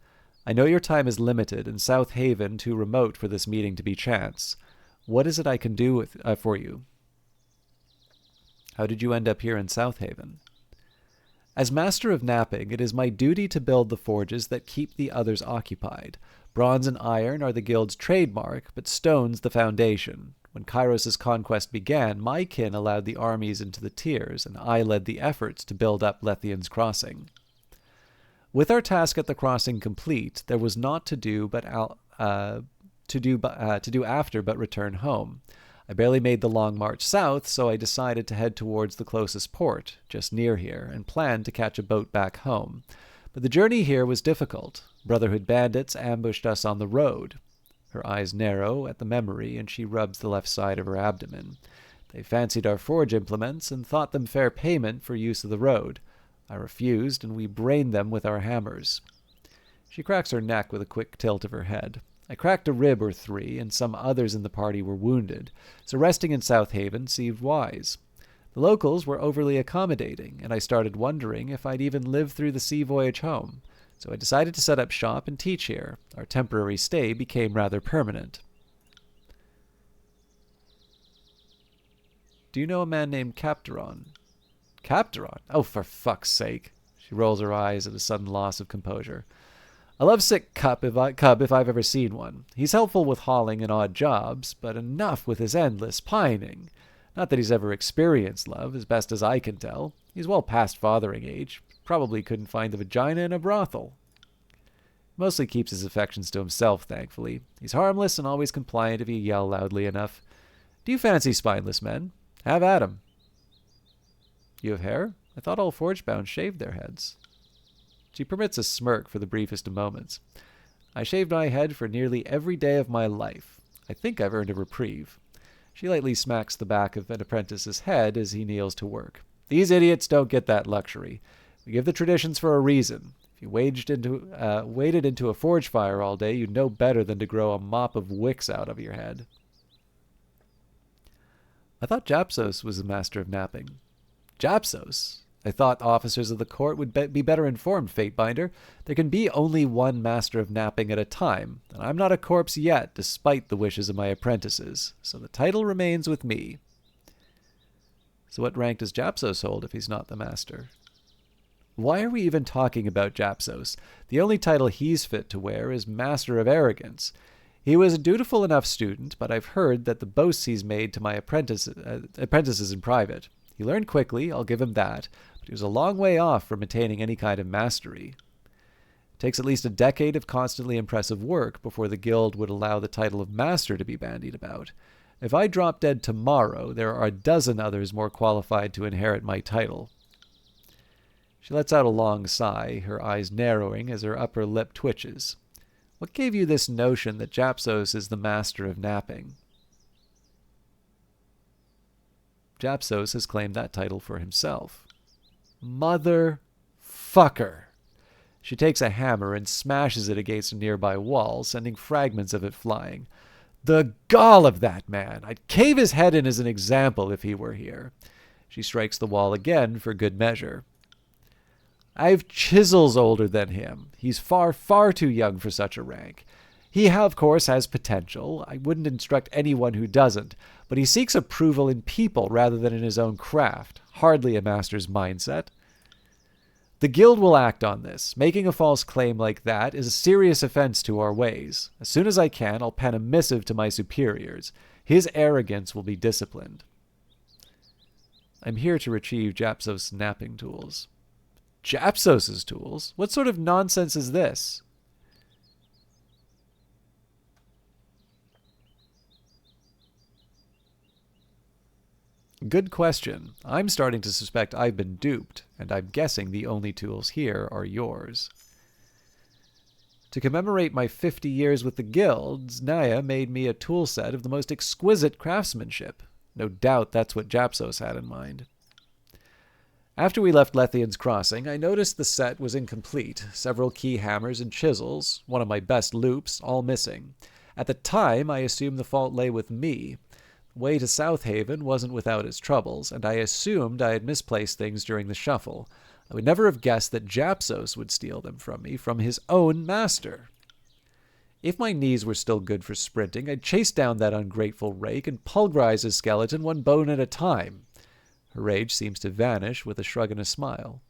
I know your time is limited, and South Haven too remote for this meeting to be chance. What is it I can do for you? How did you end up here in South Haven? As Master of Napping, it is my duty to build the forges that keep the others occupied. Bronze and iron are the guild's trademark, but stone's the foundation. When Kairos' conquest began, my kin allowed the armies into the tiers, and I led the efforts to build up Lethian's Crossing. With our task at the crossing complete, there was naught to do after but return home. I barely made the long march south, so I decided to head towards the closest port, just near here, and planned to catch a boat back home. But the journey here was difficult. Brotherhood bandits ambushed us on the road. Her eyes narrow at the memory, and she rubs the left side of her abdomen. They fancied our forge implements and thought them fair payment for use of the road. I refused, and we brained them with our hammers. She cracks her neck with a quick tilt of her head. I cracked a rib or three, and some others in the party were wounded, so resting in South Haven seemed wise. The locals were overly accommodating, and I started wondering if I'd even live through the sea voyage home, so I decided to set up shop and teach here. Our temporary stay became rather permanent. Do you know a man named Capteron? Capteron? Oh, for fuck's sake. She rolls her eyes at a sudden loss of composure. A lovesick cub if I've ever seen one. He's helpful with hauling and odd jobs, but enough with his endless pining. Not that he's ever experienced love, as best as I can tell. He's well past fathering age. Probably couldn't find the vagina in a brothel. He mostly keeps his affections to himself, thankfully. He's harmless and always compliant if you yell loudly enough. Do you fancy spineless men? Have at 'em. You have hair? I thought all forge-bound shaved their heads. She permits a smirk for the briefest of moments. I shaved my head for nearly every day of my life. I think I've earned a reprieve. She lightly smacks the back of an apprentice's head as he kneels to work. These idiots don't get that luxury. We give the traditions for a reason. If you waded into a forge fire all day, you'd know better than to grow a mop of wicks out of your head. I thought Japsos was the master of napping. Japsos? I thought officers of the court would be better informed, Fatebinder. There can be only one master of napping at a time, and I'm not a corpse yet, despite the wishes of my apprentices, so the title remains with me. So what rank does Japsos hold if he's not the master? Why are we even talking about Japsos? The only title he's fit to wear is Master of Arrogance. He was a dutiful enough student, but I've heard that the boasts he's made to my apprentices in private. He learned quickly, I'll give him that, but he was a long way off from attaining any kind of mastery. It takes at least a decade of constantly impressive work before the guild would allow the title of master to be bandied about. If I drop dead tomorrow, there are a dozen others more qualified to inherit my title. She lets out a long sigh, her eyes narrowing as her upper lip twitches. What gave you this notion that Japsos is the master of napping? Japsos has claimed that title for himself. Motherfucker! She takes a hammer and smashes it against a nearby wall, sending fragments of it flying. The gall of that man! I'd cave his head in as an example if he were here. She strikes the wall again for good measure. I've chisels older than him. He's far, far too young for such a rank. He, of course, has potential. I wouldn't instruct anyone who doesn't, but he seeks approval in people rather than in his own craft. Hardly a master's mindset. The guild will act on this. Making a false claim like that is a serious offense to our ways. As soon as I can, I'll pen a missive to my superiors. His arrogance will be disciplined. I'm here to retrieve Japsos' snapping tools. Japsos' tools? What sort of nonsense is this? Good question. I'm starting to suspect I've been duped, and I'm guessing the only tools here are yours. To commemorate my 50 years with the guilds, Naya made me a tool set of the most exquisite craftsmanship. No doubt that's what Japsos had in mind. After we left Lethian's Crossing, I noticed the set was incomplete. Several key hammers and chisels, one of my best loops, all missing. At the time, I assumed the fault lay with me. The way to South Haven wasn't without its troubles, and I assumed I had misplaced things during the shuffle. I would never have guessed that Japsos would steal them from me, from his own master. If my knees were still good for sprinting, I'd chase down that ungrateful rake and pulverize his skeleton one bone at a time. Her rage seems to vanish with a shrug and a smile.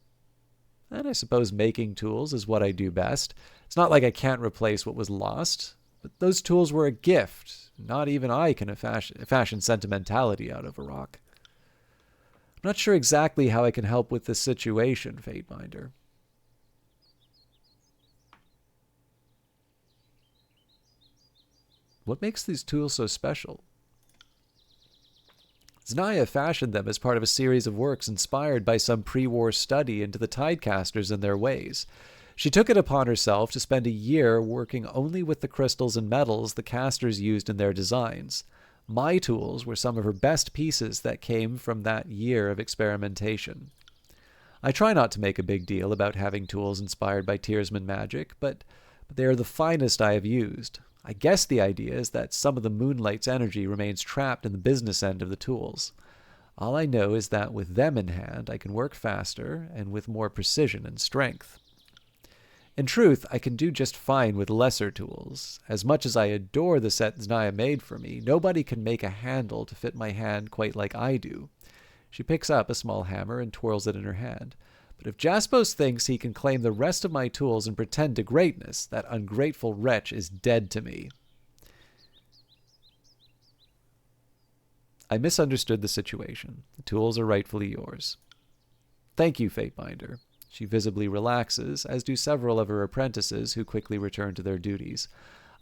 And I suppose making tools is what I do best. It's not like I can't replace what was lost, but those tools were a gift. Not even I can fashion sentimentality out of a rock. I'm not sure exactly how I can help with this situation, Fateminder. What makes these tools so special? Znaya fashioned them as part of a series of works inspired by some pre-war study into the Tidecasters and their ways. She took it upon herself to spend a year working only with the crystals and metals the casters used in their designs. My tools were some of her best pieces that came from that year of experimentation. I try not to make a big deal about having tools inspired by Tearsman magic, but they are the finest I have used. I guess the idea is that some of the Moonlight's energy remains trapped in the business end of the tools. All I know is that with them in hand, I can work faster and with more precision and strength. In truth, I can do just fine with lesser tools. As much as I adore the set Znaya made for me, nobody can make a handle to fit my hand quite like I do. She picks up a small hammer and twirls it in her hand. But if Jaspos thinks he can claim the rest of my tools and pretend to greatness, that ungrateful wretch is dead to me. I misunderstood the situation. The tools are rightfully yours. Thank you, Fateminder. She visibly relaxes, as do several of her apprentices who quickly return to their duties.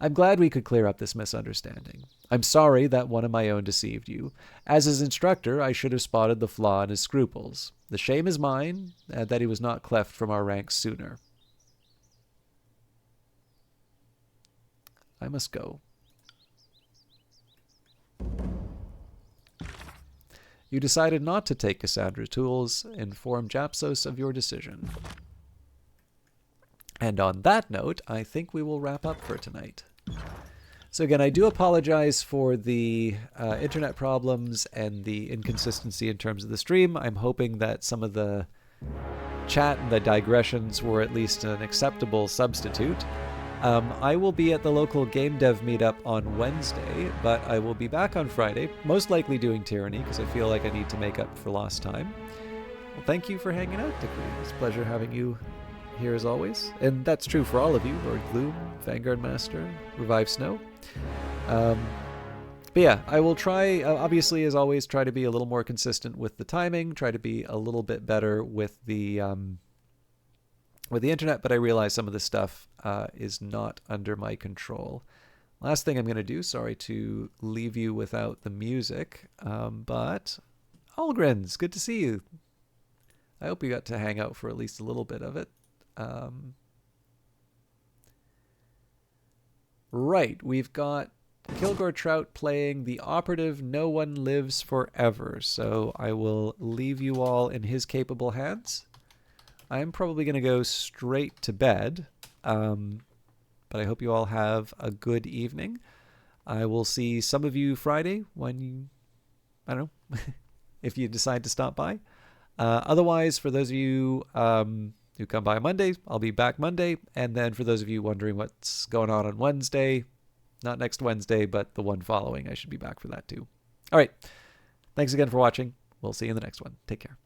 I'm glad we could clear up this misunderstanding. I'm sorry that one of my own deceived you. As his instructor, I should have spotted the flaw in his scruples. The shame is mine that he was not cleft from our ranks sooner. I must go. You decided not to take Cassandra's tools. Inform Japsos of your decision. And on that note, I think we will wrap up for tonight. So again, I do apologize for the internet problems and the inconsistency in terms of the stream. I'm hoping that some of the chat and the digressions were at least an acceptable substitute. I will be at the local game dev meetup on Wednesday, but I will be back on Friday, most likely doing Tyranny, because I feel like I need to make up for lost time. Well, thank you for hanging out, Dickley. It's a pleasure having you here as always. And that's true for all of you, Lord Gloom, Vanguard Master, Revive Snow. But yeah, I will try, obviously, as always, try to be a little more consistent with the timing, try to be a little bit better with the internet, but I realize some of this stuff is not under my control. Last thing I'm going to do, sorry to leave you without the music, but Algrins, good to see you. I hope you got to hang out for at least a little bit of it. Right, we've got Kilgore Trout playing the operative No One Lives Forever, so I will leave you all in his capable hands. I'm probably going to go straight to bed, but I hope you all have a good evening. I will see some of you Friday when you, I don't know, if you decide to stop by. Otherwise, for those of you who come by Monday, I'll be back Monday. And then for those of you wondering what's going on Wednesday, not next Wednesday, but the one following, I should be back for that too. All right. Thanks again for watching. We'll see you in the next one. Take care.